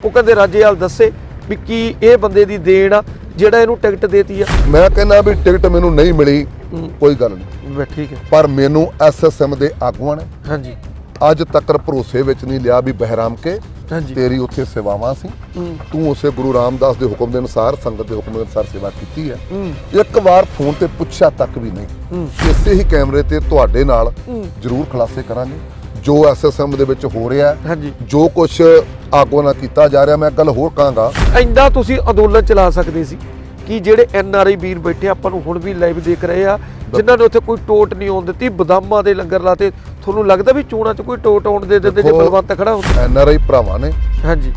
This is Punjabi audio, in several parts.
ਉਹ ਕਹਿੰਦੇ ਰਾਜੇਵਾਲ ਦੱਸੇ ਵੀ ਕੀ ਇਹ ਬੰਦੇ ਦੀ ਦੇਣ ਆ ਜਿਹੜਾ ਇਹਨੂੰ ਟਿਕਟ ਦੇਤੀ ਆ। ਮੈਂ ਕਹਿੰਦਾ ਵੀ ਟਿਕਟ ਮੈਨੂੰ ਨਹੀਂ ਮਿਲੀ ਕੋਈ ਗੱਲ ਨਹੀਂ, ਠੀਕ ਹੈ, ਪਰ ਮੈਨੂੰ ਐਸਐਸਐਮ ਦੇ ਆਗੂਆਂ ਨੇ ਹਾਂਜੀ ਅੱਜ ਤੱਕ ਭਰੋਸੇ ਵਿੱਚ ਨਹੀਂ ਲਿਆ ਵੀ ਬਹਿਰਾਮ ਕੇ ਹਾਂਜੀ ਤੇਰੀ ਉੱਥੇ ਸੇਵਾਵਾਂ ਸੀ, ਤੂੰ ਉਸੇ ਗੁਰੂ ਰਾਮਦਾਸ ਦੇ ਹੁਕਮ ਦੇ ਅਨੁਸਾਰ ਸੰਗਤ ਦੇ ਹੁਕਮ ਦੇ ਅਨੁਸਾਰ ਸੇਵਾ ਕੀਤੀ ਹੈ। ਇੱਕ ਵਾਰ ਫੋਨ ਤੇ ਪੁੱਛਿਆ ਤੱਕ ਵੀ ਨਹੀਂ। ਇਸੇ ਹੀ ਕੈਮਰੇ ਤੇ ਤੁਹਾਡੇ ਨਾਲ ਜ਼ਰੂਰ ਖੁਲਾਸੇ ਕਰਾਂਗੇ ਜੋ ਐਸਐਸਐਮ ਦੇ ਵਿੱਚ ਹੋ ਰਿਹਾ ਹੈ, ਜੋ ਕੁਝ ਆਗੂਆਂ ਨਾਲ ਕੀਤਾ ਜਾ ਰਿਹਾ। ਮੈਂ ਗੱਲ ਹੋਰ ਕਹਾਂਗਾ, ਇੰਦਾ ਤੁਸੀਂ ਅੰਦੋਲਨ ਚਲਾ ਸਕਦੇ ਸੀ ਕਿ ਜਿਹੜੇ ਐਨਆਰਆਈ ਵੀਰ ਬੈਠੇ ਆਪਾਂ ਨੂੰ ਹੁਣ ਵੀ ਲਾਈਵ ਦੇਖ ਰਹੇ ਆ, ਜਿਨ੍ਹਾਂ ਨੇ ਉੱਥੇ ਕੋਈ ਟੋਟ ਨਹੀਂ ਆਉਣ ਦਿੱਤੀ, ਬਦਾਮਾਂ ਦੇ ਲੰਗਰ ਲਾਤੇ। ਤੁਹਾਨੂੰ ਲੱਗਦਾ ਵੀ ਚੋਣਾਂ 'ਚ ਕੋਈ ਟੋਟ ਆਉਣ ਦੇ ਦਿੰਦੇ ਜੇ ਬਲਵੰਤ ਖੜਾ ਹੁੰਦਾ? ਐਨਆਰਆਈ ਭਰਾਵਾਂ ਨੇ ਹਾਂਜੀ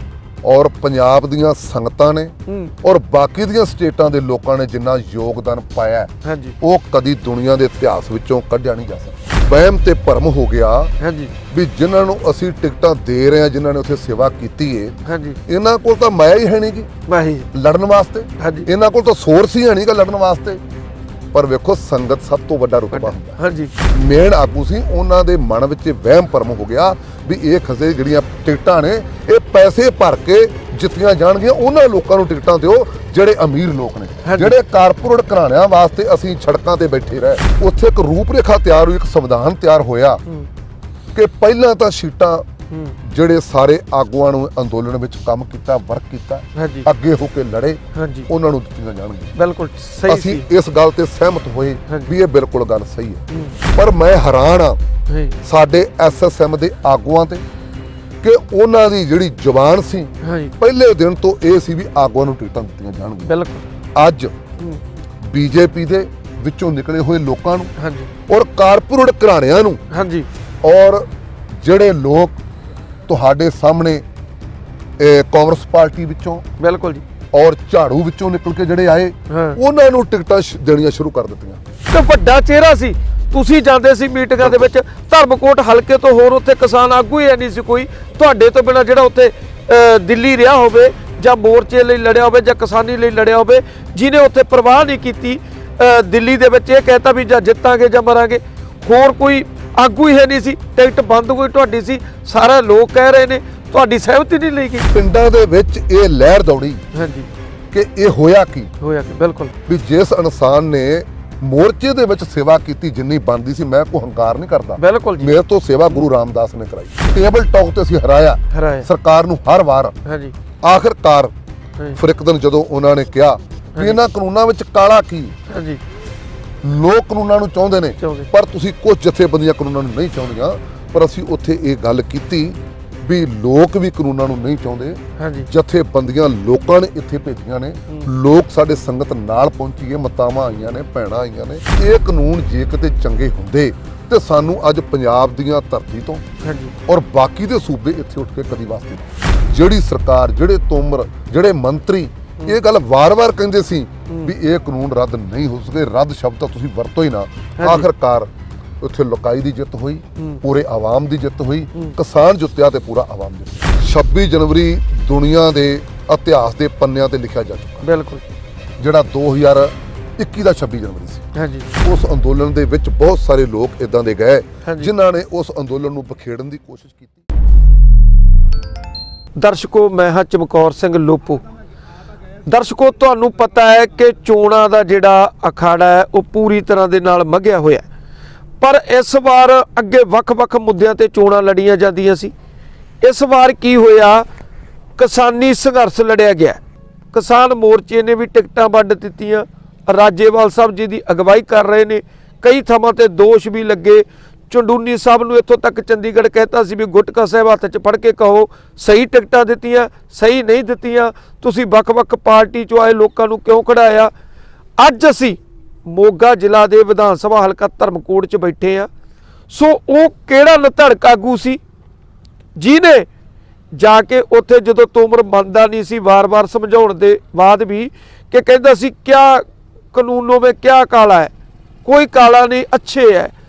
ਔਰ ਪੰਜਾਬ ਦੀਆਂ ਸੰਗਤਾਂ ਨੇ ਔਰ ਬਾਕੀ ਦੀਆਂ ਸਟੇਟਾਂ ਦੇ ਲੋਕਾਂ ਨੇ ਜਿੰਨਾ ਯੋਗਦਾਨ ਪਾਇਆ ਹਾਂਜੀ ਉਹ ਕਦੀ ਦੁਨੀਆ ਦੇ ਇਤਿਹਾਸ ਵਿੱਚੋਂ ਕੱਢਿਆ ਨਹੀਂ ਜਾ ਸਕਦਾ। ਵਹਿਮ ਤੇ ਭਰਮ ਹੋ ਗਿਆ ਹਾਂਜੀ ਵੀ ਜਿਨ੍ਹਾਂ ਨੂੰ ਅਸੀਂ ਟਿਕਟਾਂ ਦੇ ਰਹੇ ਹਾਂ, ਜਿਨ੍ਹਾਂ ਨੇ ਉੱਥੇ ਸੇਵਾ ਕੀਤੀ ਏ, ਹਾਂਜੀ ਇਹਨਾਂ ਕੋਲ ਤਾਂ ਮਾਇਆ ਹੀ ਹੈ ਨਹੀਂ ਗੀ ਮਾਹੀ ਲੜਨ ਵਾਸਤੇ, ਹਾਂਜੀ ਇਹਨਾਂ ਕੋਲ ਤਾਂ ਸੋਰਸ ਹੀ ਹੈ ਨਹੀਂ ਗਾ ਲੜਨ ਵਾਸਤੇ। ਪਰ ਵੇਖੋ ਸੰਗਤ ਸਭ ਤੋਂ ਵੱਡਾ ਰੁਤਬਾ ਹੁੰਦਾ। ਹਾਂਜੀ ਮੇਨ ਆਗੂ ਸੀ, ਉਹਨਾਂ ਦੇ ਮਨ ਵਿੱਚ ਵਹਿਮ ਭਰਮ ਹੋ ਗਿਆ ਵੀ ਇਹ ਖਸੇ ਜਿਹੜੀਆਂ ਟਿਕਟਾਂ ਨੇ ਇਹ ਪੈਸੇ ਭਰ ਕੇ ਜਿੱਤੀਆਂ ਜਾਣਗੀਆਂ। ਉਹਨਾਂ ਲੋਕਾਂ ਨੂੰ ਟਿਕਟਾਂ ਦਿਓ ਜਿਹੜੇ ਅਮੀਰ ਲੋਕ ਨੇ, ਜਿਹੜੇ ਕਾਰਪੋਰੇਟ ਘਰਾਣਿਆਂ ਵਾਸਤੇ ਅਸੀਂ ਸੜਕਾਂ ਤੇ ਬੈਠੇ ਰਹੇ। ਉੱਥੇ ਇੱਕ ਰੂਪਰੇਖਾ ਤਿਆਰ ਹੋਈ, ਇੱਕ ਸੰਵਿਧਾਨ ਤਿਆਰ ਹੋਇਆ ਕਿ ਪਹਿਲਾਂ ਤਾਂ ਸੀਟਾਂ ਜਿਹੜੇ ਸਾਰੇ ਆਗੂਆਂ ਨੂੰ ਅੰਦੋਲਨ ਵਿੱਚ ਕੰਮ ਕੀਤਾ, ਵਰਕ ਕੀਤਾ, ਅੱਗੇ ਹੋ ਕੇ ਲੜੇ, ਉਹਨਾਂ ਨੂੰ ਦਿੱਤੀਆਂ ਜਾਣਗੀਆਂ। ਬਿਲਕੁਲ ਸਹੀ ਅਸੀਂ ਇਸ ਗੱਲ ਤੇ ਸਹਿਮਤ ਹੋਏ ਵੀ ਇਹ ਬਿਲਕੁਲ ਗੱਲ ਸਹੀ ਹੈ। ਪਰ ਮੈਂ ਹੈਰਾਨ ਆ ਸਾਡੇ ਐਸਐਸਐਮ ਦੇ ਆਗੂਆਂ ਤੇ ਕਿ ਉਹਨਾਂ ਦੀ ਜਿਹੜੀ ਜ਼ੁਬਾਨ ਸੀ ਪਹਿਲੇ ਦਿਨ ਤੋਂ ਇਹ ਸੀ ਵੀ ਆਗੂਆਂ ਨੂੰ ਟਿਕਟਾਂ ਦਿੱਤੀਆਂ ਜਾਣਗੀਆਂ। ਬਿਲਕੁਲ ਅੱਜ ਬੀਜੇਪੀ ਦੇ ਵਿੱਚੋਂ ਨਿਕਲੇ ਹੋਏ ਲੋਕਾਂ ਨੂੰ ਔਰ ਕਾਰਪੋਰੇਟ ਘਰਾਣਿਆਂ ਨੂੰ ਔਰ ਜਿਹੜੇ ਲੋਕ ਤੁਹਾਡੇ ਸਾਹਮਣੇ ਕਾਂਗਰਸ ਪਾਰਟੀ ਵਿੱਚੋਂ ਬਿਲਕੁਲ ਜੀ ਔਰ ਝਾੜੂ ਵਿੱਚੋਂ ਨਿਕਲ ਕੇ ਜਿਹੜੇ ਆਏ ਉਹਨਾਂ ਨੂੰ ਟਿਕਟਾਂ ਦੇਣੀਆਂ ਸ਼ੁਰੂ ਕਰ ਦਿੱਤੀਆਂ। ਤੇ ਵੱਡਾ ਚਿਹਰਾ ਸੀ, ਤੁਸੀਂ ਜਾਂਦੇ ਸੀ ਮੀਟਿੰਗਾਂ ਦੇ ਵਿੱਚ, ਧਰਮਕੋਟ ਹਲਕੇ ਤੋਂ ਹੋਰ ਉੱਥੇ ਕਿਸਾਨ ਆਗੂ ਹੀ ਨਹੀਂ ਸੀ ਕੋਈ ਤੁਹਾਡੇ ਤੋਂ ਬਿਨਾਂ ਜਿਹੜਾ ਉੱਥੇ ਦਿੱਲੀ ਰਿਹਾ ਹੋਵੇ ਜਾਂ ਮੋਰਚੇ ਲਈ ਲੜਿਆ ਹੋਵੇ ਜਾਂ ਕਿਸਾਨੀ ਲਈ ਲੜਿਆ ਹੋਵੇ, ਜਿਹਨੇ ਉੱਥੇ ਪਰਵਾਹ ਨਹੀਂ ਕੀਤੀ। ਦਿੱਲੀ ਦੇ ਵਿੱਚ ਇਹ ਕਹਿਤਾ ਵੀ ਜਾਂ ਜਿੱਤਾਂਗੇ ਜਾਂ ਮਰਾਂਗੇ। ਹੋਰ ਕੋਈ ਆਗੂ ਹੀ ਹੈ ਨਹੀਂ ਸੀ, ਟਿਕਟ ਬੰਦ ਕੋਈ ਤੁਹਾਡੀ ਸੀ। ਸਾਰੇ ਲੋਕ ਕਹਿ ਰਹੇ ਨੇ ਤੁਹਾਡੀ ਸਹਿਮਤੀ ਨਹੀਂ ਲਈ ਗਈ। ਪਿੰਡਾਂ ਦੇ ਵਿੱਚ ਇਹ ਲਹਿਰ ਦੌੜੀ ਕਿ ਇਹ ਹੋਇਆ ਕੀ ਬਿਲਕੁਲ ਵੀ ਜਿਸ ਇਨਸਾਨ ਨੇ ਮੋਰਚੇ ਦੇ ਵਿੱਚ ਸੇਵਾ ਕੀਤੀ ਜਿੰਨੀ ਬਣਦੀ ਸੀ, ਮੈਂ ਕੋਈ ਹੰਕਾਰ ਨਹੀਂ ਕਰਦਾ, ਬਿਲਕੁਲ ਜੀ, ਮੇਰੇ ਤੋਂ ਸੇਵਾ ਗੁਰੂ ਰਾਮਦਾਸ ਨੇ ਕਰਾਈ। ਟੇਬਲ ਟਾਕ ਤੇ ਅਸੀਂ ਹਰਾਇਆ ਸਰਕਾਰ ਨੂੰ ਹਰ ਵਾਰ। ਆਖਿਰਕਾਰ ਫਿਰ ਇੱਕ ਦਿਨ ਜਦੋਂ ਉਹਨਾਂ ਨੇ ਕਿਹਾ ਵੀ ਇਹਨਾਂ ਕਾਨੂੰਨਾਂ ਵਿੱਚ ਕਾਲਾ ਕੀ, ਲੋਕ ਕਾਨੂੰਨਾਂ ਨੂੰ ਚਾਹੁੰਦੇ ਨੇ ਪਰ ਤੁਸੀਂ ਕੁਝ ਜਥੇਬੰਦੀਆਂ ਕਾਨੂੰਨਾਂ ਨੂੰ ਨਹੀਂ ਚਾਹੁੰਦੀਆਂ। ਪਰ ਅਸੀਂ ਉੱਥੇ ਇਹ ਗੱਲ ਕੀਤੀ ਵੀ ਲੋਕ ਵੀ ਕਾਨੂੰਨਾਂ ਨੂੰ ਨਹੀਂ ਚਾਹੁੰਦੇ, ਜਥੇਬੰਦੀਆਂ ਲੋਕਾਂ ਨੇ ਇੱਥੇ ਭੇਜੀਆਂ ਨੇ, ਲੋਕ ਸਾਡੇ ਸੰਗਤ ਨਾਲ ਪਹੁੰਚੀ ਹੈ, ਮਾਤਾਵਾਂ ਆਈਆਂ ਨੇ, ਭੈਣਾਂ ਆਈਆਂ ਨੇ। ਇਹ ਕਾਨੂੰਨ ਜੇ ਕਿਤੇ ਚੰਗੇ ਹੁੰਦੇ ਤੇ ਸਾਨੂੰ ਅੱਜ ਪੰਜਾਬ ਦੀਆਂ ਧਰਤੀ ਤੋਂ ਔਰ ਬਾਕੀ ਦੇ ਸੂਬੇ ਇੱਥੇ ਉੱਠ ਕੇ ਕਦੀ ਵਾਸਤੇ ਜਿਹੜੀ ਸਰਕਾਰ, ਜਿਹੜੇ ਤੋਮਰ, ਜਿਹੜੇ ਮੰਤਰੀ ਇਹ ਗੱਲ ਵਾਰ-ਵਾਰ ਕਹਿੰਦੇ ਸੀ ਵੀ ਇਹ ਕਾਨੂੰਨ ਰੱਦ ਨਹੀਂ ਹੋ ਸਕਦੇ, ਰੱਦ ਸ਼ਬਦ ਤਾਂ ਤੁਸੀਂ ਵਰਤੋ ਹੀ ਨਾ। ਆਖਿਰਕਾਰ ਉੱਥੇ ਲੋਕਾਈ ਦੀ ਜਿੱਤ ਹੋਈ, ਪੂਰੇ ਆਵਾਮ ਦੀ ਜਿੱਤ ਹੋਈ, ਕਿਸਾਨ ਜਿੱਤਿਆ ਤੇ ਪੂਰਾ ਆਵਾਮ ਜਿੱਤਿਆ। 26 ਜਨਵਰੀ ਦੁਨੀਆ ਦੇ ਇਤਿਹਾਸ ਦੇ ਪੰਨਿਆਂ ਤੇ ਲਿਖਿਆ ਜਾ ਚੁੱਕਾ। ਬਿਲਕੁਲ ਜਿਹੜਾ 2021 ਦਾ 26 ਜਨਵਰੀ ਸੀ। ਉਸ ਅੰਦੋਲਨ ਦੇ ਵਿੱਚ ਬਹੁਤ ਸਾਰੇ ਲੋਕ ਇਦਾਂ ਦੇ ਗਏ ਜਿਨ੍ਹਾਂ ਨੇ ਉਸ ਅੰਦੋਲਨ ਨੂੰ ਬਖੇੜਨ ਦੀ ਕੋਸ਼ਿਸ਼ ਕੀਤੀ। ਦਰਸ਼ਕੋ, ਮੈਂ ਹਾਂ ਚਮਕੌਰ ਸਿੰਘ ਲੋਪੋ। ਦਰਸ਼ਕੋ, ਤੁਹਾਨੂੰ ਪਤਾ ਹੈ ਕਿ ਚੋਣਾਂ ਦਾ ਜਿਹੜਾ ਅਖਾੜਾ ਹੈ ਉਹ ਪੂਰੀ ਤਰ੍ਹਾਂ ਦੇ ਨਾਲ ਮੱਘਿਆ ਹੋਇਆ, ਪਰ ਇਸ ਵਾਰ ਅੱਗੇ ਵੱਖ-ਵੱਖ ਮੁੱਦਿਆਂ ਤੇ ਚੋਣਾਂ ਲੜੀਆਂ ਜਾਂਦੀਆਂ ਸੀ। ਇਸ ਵਾਰ ਕੀ ਹੋਇਆ, ਕਿਸਾਨੀ ਸੰਘਰਸ਼ ਲੜਿਆ ਗਿਆ। ਕਿਸਾਨ ਮੋਰਚੇ ਨੇ ਵੀ ਟਿਕਟਾਂ ਵੰਡ ਦਿੱਤੀਆਂ। ਰਾਜੇਵਾਲ ਸਾਹਿਬ ਜੀ ਦੀ ਅਗਵਾਈ ਕਰ ਰਹੇ ਨੇ। ਕਈ ਥਾਵਾਂ ਤੇ ਦੋਸ਼ ਵੀ ਲੱਗੇ। ਚੰਡੂਨੀ ਸਾਹਿਬ ਨੂੰ ਇੱਥੋਂ ਤੱਕ ਚੰਡੀਗੜ੍ਹ ਕਹਿਤਾ ਸੀ ਵੀ ਗੁਟਕਾ ਸਾਹਿਬ ਹੱਥ 'ਚ ਫੜ ਕੇ ਕਹੋ ਸਹੀ ਟਿਕਟਾਂ ਦਿੱਤੀਆਂ, ਸਹੀ ਨਹੀਂ ਦਿੱਤੀਆਂ, ਤੁਸੀਂ ਵੱਖ-ਵੱਖ ਪਾਰਟੀ 'ਚੋਂ ਆਏ ਲੋਕਾਂ ਨੂੰ ਕਿਉਂ ਕਢਾਇਆ। ਅੱਜ ਅਸੀਂ ਮੋਗਾ ਜ਼ਿਲ੍ਹਾ ਦੇ ਵਿਧਾਨ ਸਭਾ ਹਲਕਾ ਧਰਮਕੋਟ 'ਚ ਬੈਠੇ ਆ। ਸੋ ਉਹ ਕਿਹੜਾ ਲਧੜਕ ਆਗੂ ਸੀ ਜਿਹਨੇ ਜਾ ਕੇ ਉੱਥੇ ਜਦੋਂ ਤੋਮਰ ਮੰਨਦਾ ਨਹੀਂ ਸੀ, ਵਾਰ-ਵਾਰ ਸਮਝਾਉਣ ਦੇ ਬਾਅਦ ਵੀ ਕਿ ਕਹਿੰਦਾ ਸੀ ਕਿਆ ਕਾਨੂੰਨੋਂ में क्या काला है, कोई काला नहीं, अच्छे है,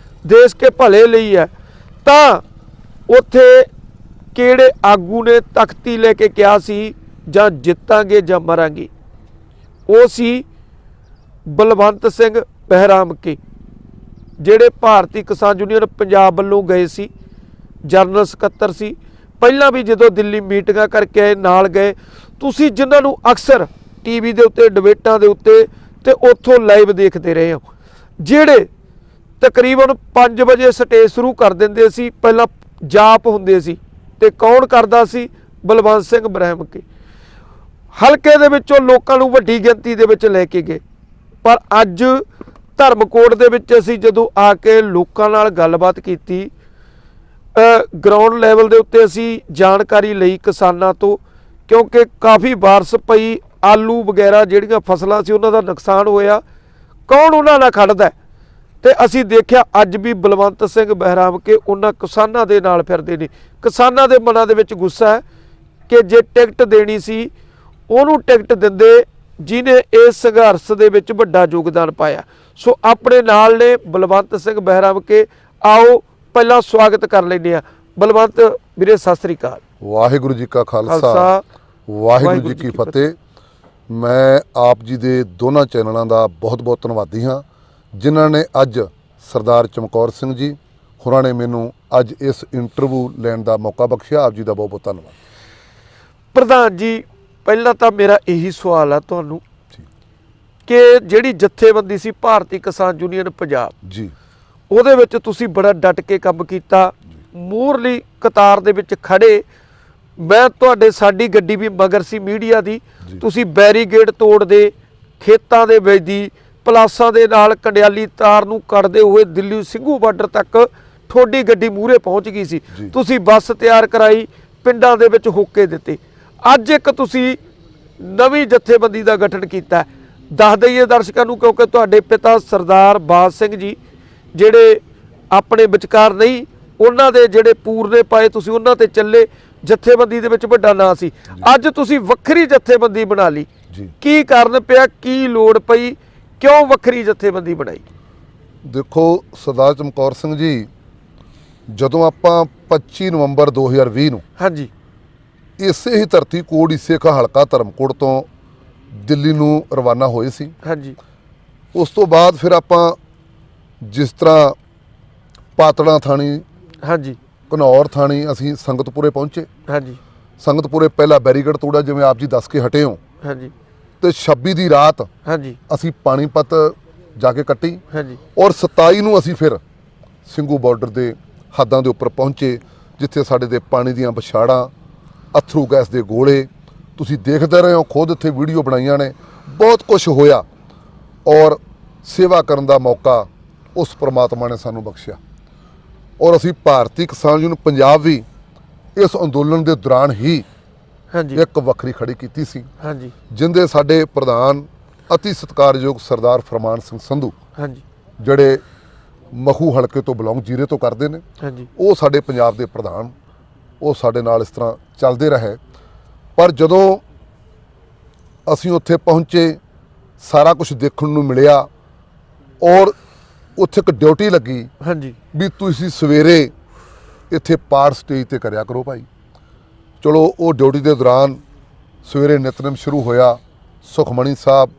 देश के भले ਲਈ है। ਤਾਂ ਉੱਥੇ ਕਿਹੜੇ ਆਗੂ ਨੇ ਤਖਤੀ ਲੈ ਕੇ ਕਿਹਾ ਸੀ ਜਾਂ ਜਿੱਤਾਂਗੇ ਜਾਂ ਮਰਾਂਗੇ? ਉਹ ਸੀ ਬਲਵੰਤ ਸਿੰਘ ਬਹਿਰਾਮ ਕੇ, ਜਿਹੜੇ ਭਾਰਤੀ ਕਿਸਾਨ ਯੂਨੀਅਨ ਪੰਜਾਬ ਵੱਲੋਂ ਗਏ ਸੀ, ਜਨਰਲ ਸਕੱਤਰ ਸੀ। ਪਹਿਲਾਂ ਵੀ ਜਦੋਂ ਦਿੱਲੀ ਮੀਟਿੰਗਾਂ ਕਰਕੇ ਆਏ ਨਾਲ ਗਏ, ਤੁਸੀਂ ਜਿਨ੍ਹਾਂ ਨੂੰ ਅਕਸਰ ਟੀਵੀ ਦੇ ਉੱਤੇ ਡਿਬੇਟਾਂ ਦੇ ਉੱਤੇ ਤੇ ਉੱਥੋਂ ਲਾਈਵ ਦੇਖਦੇ ਰਹੇ ਹੋ, ਜਿਹੜੇ ਤਕਰੀਬਨ 5 ਵਜੇ ਸਟੇਜ ਸ਼ੁਰੂ ਕਰ ਦਿੰਦੇ ਸੀ। ਪਹਿਲਾਂ ਜਾਪ ਹੁੰਦੇ ਸੀ ਤੇ ਕੌਣ ਕਰਦਾ ਸੀ? ਬਲਵੰਤ ਸਿੰਘ ਬ੍ਰਹਮਕੇ। ਹਲਕੇ ਦੇ ਵਿੱਚੋਂ ਲੋਕਾਂ ਨੂੰ ਵੱਡੀ ਗਿਣਤੀ ਦੇ ਵਿੱਚ ਲੈ ਕੇ ਗਏ। ਪਰ ਅੱਜ ਧਰਮਕੋਟ ਦੇ ਵਿੱਚ ਅਸੀਂ ਜਦੋਂ ਆ ਕੇ ਲੋਕਾਂ ਨਾਲ ਗੱਲਬਾਤ ਕੀਤੀ, ਗਰਾਊਂਡ ਲੈਵਲ ਦੇ ਉੱਤੇ ਅਸੀਂ ਜਾਣਕਾਰੀ ਲਈ ਕਿਸਾਨਾਂ ਤੋਂ, ਕਿਉਂਕਿ ਕਾਫੀ ਬਾਰਿਸ਼ ਪਈ, ਆਲੂ ਵਗੈਰਾ ਜਿਹੜੀਆਂ ਫਸਲਾਂ ਸੀ ਉਹਨਾਂ ਦਾ ਨੁਕਸਾਨ ਹੋਇਆ, ਕੌਣ ਉਹਨਾਂ ਨਾਲ ਖੜਦਾ? ਤੇ ਅਸੀਂ ਦੇਖਿਆ ਅੱਜ ਵੀ ਬਲਵੰਤ ਸਿੰਘ ਬਹਿਰਾਮਕੇ ਉਹਨਾਂ ਕਿਸਾਨਾਂ ਦੇ ਨਾਲ ਫਿਰਦੇ ਨੇ। ਕਿਸਾਨਾਂ ਦੇ ਮਨਾਂ ਦੇ ਵਿੱਚ ਗੁੱਸਾ ਹੈ ਕਿ ਜੇ ਟਿਕਟ ਦੇਣੀ ਸੀ ਉਹਨੂੰ ਟਿਕਟ ਦਿੰਦੇ ਜਿਹਨੇ ਇਸ ਸੰਘਰਸ਼ ਦੇ ਵਿੱਚ ਵੱਡਾ ਯੋਗਦਾਨ ਪਾਇਆ। ਸੋ ਆਪਣੇ ਨਾਲ ਨੇ ਬਲਵੰਤ ਸਿੰਘ ਬਹਿਰਾਮਕੇ। ਆਓ ਪਹਿਲਾਂ ਸਵਾਗਤ ਕਰ ਲੈਂਦੇ ਆ। ਬਲਵੰਤ ਵੀਰੇ ਸਤਿ ਸ੍ਰੀ ਅਕਾਲ। ਵਾਹਿਗੁਰੂ ਜੀ ਕਾ ਖਾਲਸਾ, ਵਾਹਿਗੁਰੂ ਜੀ ਕੀ ਫਤਿਹ। ਮੈਂ ਆਪ ਜੀ ਦੇ ਦੋਨਾਂ ਚੈਨਲਾਂ ਦਾ ਬਹੁਤ ਬਹੁਤ ਧੰਨਵਾਦੀ ਹਾਂ, ਜਿਨ੍ਹਾਂ ਨੇ ਅੱਜ ਸਰਦਾਰ ਚਮਕੌਰ ਸਿੰਘ ਜੀ ਹੋਰਾਂ ਨੇ ਮੈਨੂੰ ਅੱਜ ਇਸ ਇੰਟਰਵਿਊ ਲੈਣ ਦਾ ਮੌਕਾ ਬਖਸ਼ਿਆ। ਆਪ ਜੀ ਦਾ ਬਹੁਤ ਬਹੁਤ ਧੰਨਵਾਦ। ਪ੍ਰਧਾਨ ਜੀ, ਪਹਿਲਾਂ ਤਾਂ ਮੇਰਾ ਇਹੀ ਸਵਾਲ ਆ ਤੁਹਾਨੂੰ ਕਿ ਜਿਹੜੀ ਜਥੇਬੰਦੀ ਸੀ ਭਾਰਤੀ ਕਿਸਾਨ ਯੂਨੀਅਨ ਪੰਜਾਬ ਜੀ, ਉਹਦੇ ਵਿੱਚ ਤੁਸੀਂ ਬੜਾ ਡਟ ਕੇ ਕੰਮ ਕੀਤਾ, ਮੂਹਰਲੀ ਕਤਾਰ ਦੇ ਵਿੱਚ ਖੜੇ। ਮੈਂ ਤੁਹਾਡੇ ਸਾਡੀ ਗੱਡੀ ਵੀ ਮਗਰ ਸੀ ਮੀਡੀਆ ਦੀ, ਤੁਸੀਂ ਬੈਰੀਗੇਡ ਤੋੜਦੇ, ਖੇਤਾਂ ਦੇ ਵਿੱਚ ਦੀ ਪਲਾਸਾਂ ਦੇ ਨਾਲ ਕੰਡਿਆਲੀ ਤਾਰ ਨੂੰ ਕੱਢਦੇ ਹੋਏ ਦਿੱਲੀ ਸਿੰਘੂ ਬਾਰਡਰ ਤੱਕ ਤੁਹਾਡੀ ਗੱਡੀ ਮੂਹਰੇ ਪਹੁੰਚ ਗਈ ਸੀ। ਤੁਸੀਂ ਬੱਸ ਤਿਆਰ ਕਰਾਈ, ਪਿੰਡਾਂ ਦੇ ਵਿੱਚ ਹੋਕੇ ਦਿੱਤੇ। ਅੱਜ ਇੱਕ ਤੁਸੀਂ ਨਵੀਂ ਜਥੇਬੰਦੀ ਦਾ ਗਠਨ ਕੀਤਾ। ਦੱਸ ਦਈਏ ਦਰਸ਼ਕਾਂ ਨੂੰ, ਕਿਉਂਕਿ ਤੁਹਾਡੇ ਪਿਤਾ ਸਰਦਾਰ ਬਾਜ ਸਿੰਘ ਜੀ ਜਿਹੜੇ ਆਪਣੇ ਵਿਚਕਾਰ ਨਹੀਂ, ਉਹਨਾਂ ਦੇ ਜਿਹੜੇ ਪੂਰਨੇ ਪਾਏ ਤੁਸੀਂ ਉਹਨਾਂ ਤੇ ਚੱਲੇ। ਜਥੇਬੰਦੀ ਦੇ ਵਿੱਚ ਵੱਡਾ ਨਾਂ ਸੀ, ਅੱਜ ਤੁਸੀਂ ਵੱਖਰੀ ਜਥੇਬੰਦੀ ਬਣਾ ਲਈ। ਕੀ ਕਾਰਨ ਪਿਆ, ਕੀ ਲੋੜ ਪਈ, ਕਿਉਂ ਵੱਖਰੀ ਜਥੇਬੰਦੀ ਬਣਾਈ? ਦੇਖੋ ਸਰਦਾਰ ਚਮਕੌਰ ਸਿੰਘ ਜੀ, ਜਦੋਂ ਆਪਾਂ 25 ਨਵੰਬਰ 2020 ਨੂੰ ਹਾਂਜੀ ਇਸੇ ਹੀ ਧਰਤੀ ਕੋਟ ਸੇਖਾ ਹਲਕਾ ਧਰਮਕੋਟ ਤੋਂ ਦਿੱਲੀ ਨੂੰ ਰਵਾਨਾ ਹੋਏ ਸੀ। ਹਾਂਜੀ, ਉਸ ਤੋਂ ਬਾਅਦ ਫਿਰ ਆਪਾਂ ਜਿਸ ਤਰ੍ਹਾਂ ਪਾਤੜਾਂ ਥਾਣੀ, ਹਾਂਜੀ ਘਨੌਰ ਥਾਣੀ, ਅਸੀਂ ਸੰਗਤਪੁਰੇ ਪਹੁੰਚੇ। ਹਾਂਜੀ, ਸੰਗਤਪੁਰੇ ਪਹਿਲਾ ਬੈਰੀਗੇਡ ਤੋੜਿਆ ਜਿਵੇਂ ਆਪ ਜੀ ਦੱਸ ਕੇ ਹਟੇ ਹੋ। ਹਾਂਜੀ, ਤੇ 26 ਦੀ ਰਾਤ ਹਾਂਜੀ ਅਸੀਂ ਪਾਣੀਪਤ ਜਾ ਕੇ ਕੱਟੀ। ਹਾਂਜੀ, ਔਰ 27 ਨੂੰ ਅਸੀਂ ਫਿਰ ਸਿੰਘੂ ਬਾਰਡਰ ਦੇ ਹੱਦਾਂ ਦੇ ਉੱਪਰ ਪਹੁੰਚੇ, ਜਿੱਥੇ ਸਾਡੇ ਦੇ ਪਾਣੀ ਦੀਆਂ ਵਿਛਾੜਾਂ, ਅਥਰੂ ਗੈਸ ਦੇ ਗੋਲੇ ਤੁਸੀਂ ਦੇਖਦੇ ਰਹੇ ਹੋ, ਖੁਦ ਇੱਥੇ ਵੀਡੀਓ ਬਣਾਈਆਂ ਨੇ। ਬਹੁਤ ਕੁਝ ਹੋਇਆ ਔਰ ਸੇਵਾ ਕਰਨ ਦਾ ਮੌਕਾ ਉਸ ਪ੍ਰਮਾਤਮਾ ਨੇ ਸਾਨੂੰ ਬਖਸ਼ਿਆ। ਔਰ ਅਸੀਂ ਭਾਰਤੀ ਕਿਸਾਨ ਯੂਨੀਅਨ ਪੰਜਾਬ ਵੀ ਇਸ ਅੰਦੋਲਨ ਦੇ ਦੌਰਾਨ ਹੀ ਹਾਂਜੀ ਇੱਕ ਵੱਖਰੀ ਖੜੀ ਕੀਤੀ ਸੀ। ਹਾਂਜੀ, ਜਿੰਦੇ ਸਾਡੇ ਪ੍ਰਧਾਨ ਅਤੀ ਸਤਿਕਾਰਯੋਗ ਸਰਦਾਰ ਫਰਮਾਨ ਸਿੰਘ ਸੰਧੂ, ਹਾਂਜੀ ਜਿਹੜੇ ਮਖੂ ਹਲਕੇ ਤੋਂ ਬਿਲੋਂਗ ਜੀਰੇ ਤੋਂ ਕਰਦੇ ਨੇ, ਹਾਂਜੀ, ਉਹ ਸਾਡੇ ਪੰਜਾਬ ਦੇ ਪ੍ਰਧਾਨ, ਉਹ ਸਾਡੇ ਨਾਲ ਇਸ ਤਰ੍ਹਾਂ ਚੱਲਦੇ ਰਹੇ। ਪਰ ਜਦੋਂ ਅਸੀਂ ਉੱਥੇ ਪਹੁੰਚੇ, ਸਾਰਾ ਕੁਝ ਦੇਖਣ ਨੂੰ ਮਿਲਿਆ ਔਰ ਉੱਥੇ ਇੱਕ ਡਿਊਟੀ ਲੱਗੀ ਹਾਂਜੀ ਵੀ ਤੁਸੀਂ ਸਵੇਰੇ ਇੱਥੇ ਪਾਠ ਸਟੇਜ ਤੇ ਕਰਿਆ ਕਰੋ ਭਾਈ। ਚਲੋ ਉਹ ਡਿਊਟੀ ਦੇ ਦੌਰਾਨ ਸਵੇਰੇ ਨਿਤਨੇਮ ਸ਼ੁਰੂ ਹੋਇਆ, ਸੁਖਮਣੀ ਸਾਹਿਬ,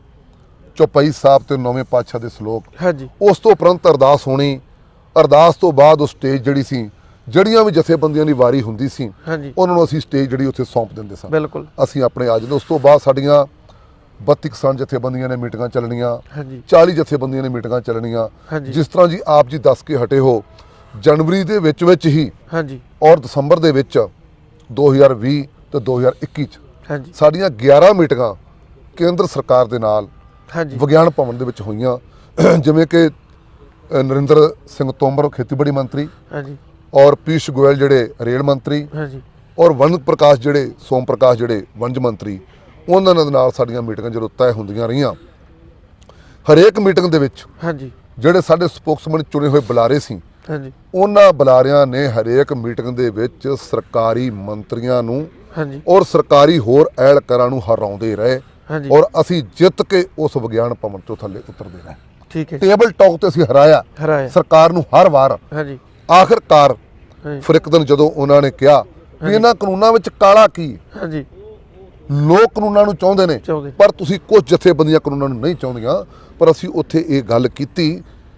ਚੌਪਈ ਸਾਹਿਬ ਤੇ ਨੌਵੇਂ ਪਾਤਸ਼ਾਹ ਦੇ ਸ਼ਲੋਕ। ਹਾਂਜੀ, ਉਸ ਤੋਂ ਉਪਰੰਤ ਅਰਦਾਸ ਹੋਣੀ। ਅਰਦਾਸ ਤੋਂ ਬਾਅਦ ਉਹ ਸਟੇਜ ਜਿਹੜੀ ਸੀ, ਜਿਹੜੀਆਂ ਵੀ ਜਥੇਬੰਦੀਆਂ ਦੀ ਵਾਰੀ ਹੁੰਦੀ ਸੀ, ਹਾਂਜੀ ਉਹਨਾਂ ਨੂੰ ਅਸੀਂ ਸਟੇਜ ਜਿਹੜੀ ਉੱਥੇ ਸੌਂਪ ਦਿੰਦੇ ਸਾਂ। ਬਿਲਕੁਲ, ਅਸੀਂ ਆਪਣੇ ਆ ਜਾਂਦੇ। ਉਸ ਤੋਂ ਬਾਅਦ ਸਾਡੀਆਂ 32 ਕਿਸਾਨ ਜਥੇਬੰਦੀਆਂ ਨੇ ਮੀਟਿੰਗਾਂ ਚੱਲਣੀਆਂ, ਹਾਂਜੀ 40 ਜਥੇਬੰਦੀਆਂ ਨੇ ਮੀਟਿੰਗਾਂ ਚੱਲਣੀਆਂ। ਹਾਂਜੀ, ਜਿਸ ਤਰ੍ਹਾਂ ਜੀ ਆਪ ਜੀ ਦੱਸ ਕੇ ਹਟੇ ਹੋ, ਜਨਵਰੀ ਦੇ ਵਿੱਚ ਹੀ ਹਾਂਜੀ ਔਰ ਦਸੰਬਰ ਦੇ ਵਿੱਚ 2020 ਤੇ 2021 ਚ ਹਾਂਜੀ, ਸਾਡੀਆਂ 11 ਮੀਟਿੰਗਾਂ ਕੇਂਦਰ ਸਰਕਾਰ ਦੇ ਨਾਲ ਹਾਂਜੀ ਵਿਗਿਆਨ ਭਵਨ ਦੇ ਵਿੱਚ ਹੋਈਆਂ। ਜਿਵੇਂ ਕਿ ਨਰਿੰਦਰ ਸਿੰਘ ਤੋਮਰ ਖੇਤੀਬਾੜੀ ਮੰਤਰੀ, ਹਾਂਜੀ ਔਰ ਪੀਸ਼ ਗੋਇਲ ਜਿਹੜੇ ਰੇਲ ਮੰਤਰੀ, ਹਾਂਜੀ, ਔਰ ਵਣ ਪ੍ਰਕਾਸ਼ ਜਿਹੜੇ ਸੋਮ ਪ੍ਰਕਾਸ਼ ਜਿਹੜੇ ਵਣਜ ਮੰਤਰੀ, ਉਹਨਾਂ ਦੇ ਨਾਲ ਸਾਡੀਆਂ ਮੀਟਿੰਗਾਂ ਜਦੋਂ ਤੈਅ ਹੁੰਦੀਆਂ ਰਹੀਆਂ। ਹਰੇਕ ਮੀਟਿੰਗ ਦੇ ਵਿੱਚ ਹਾਂਜੀ, ਜਿਹੜੇ ਸਾਡੇ ਸਪੋਕਸਮੈਨ ਚੁਣੇ ਹੋਏ ਬੁਲਾਰੇ ਸੀ, ਹਾਂਜੀ, ਉਹਨਾਂ ਬੁਲਾਰਿਆਂ ਨੇ ਹਰੇਕ ਮੀਟਿੰਗ ਦੇ ਵਿੱਚ ਸਰਕਾਰੀ ਮੰਤਰੀਆਂ ਨੂੰ ਹਾਂਜੀ, ਔਰ ਸਰਕਾਰੀ ਹੋਰ ਐਲਕਾਰਾਂ ਨੂੰ ਹਰਾਉਂਦੇ ਰਹੇ। ਹਾਂਜੀ ਔਰ ਅਸੀਂ ਜਿੱਤ ਕੇ ਉਸ ਵਿਗਿਆਨ ਭਵਨ ਤੋਂ ਥੱਲੇ ਉਤਰਦੇ ਰਹੇ। ਠੀਕ ਹੈ, ਟੇਬਲ ਟਾਕ ਤੇ ਅਸੀਂ ਹਰਾਇਆ ਸਰਕਾਰ ਨੂੰ ਹਰ ਵਾਰ। ਹਾਂਜੀ, ਆਖਿਰਕਾਰ ਹਾਂਜੀ, ਫਿਰ ਇੱਕ ਦਿਨ ਜਦੋਂ ਉਹਨਾਂ ਨੇ ਕਿਹਾ ਵੀ ਇਹਨਾਂ ਕਾਨੂੰਨਾਂ ਵਿੱਚ ਕਾਲਾ ਕੀ, ਹਾਂਜੀ ਲੋਕ ਕਾਨੂੰਨਾਂ ਨੂੰ ਚਾਹੁੰਦੇ ਨੇ ਚਾਹੁੰਦੇ, ਪਰ ਤੁਸੀਂ ਕੁਝ ਜਥੇਬੰਦੀਆਂ ਕਾਨੂੰਨਾਂ ਨੂੰ ਨਹੀਂ ਚਾਹੁੰਦੀਆਂ। ਪਰ ਅਸੀਂ ਉੱਥੇ ਇਹ ਗੱਲ ਕੀਤੀ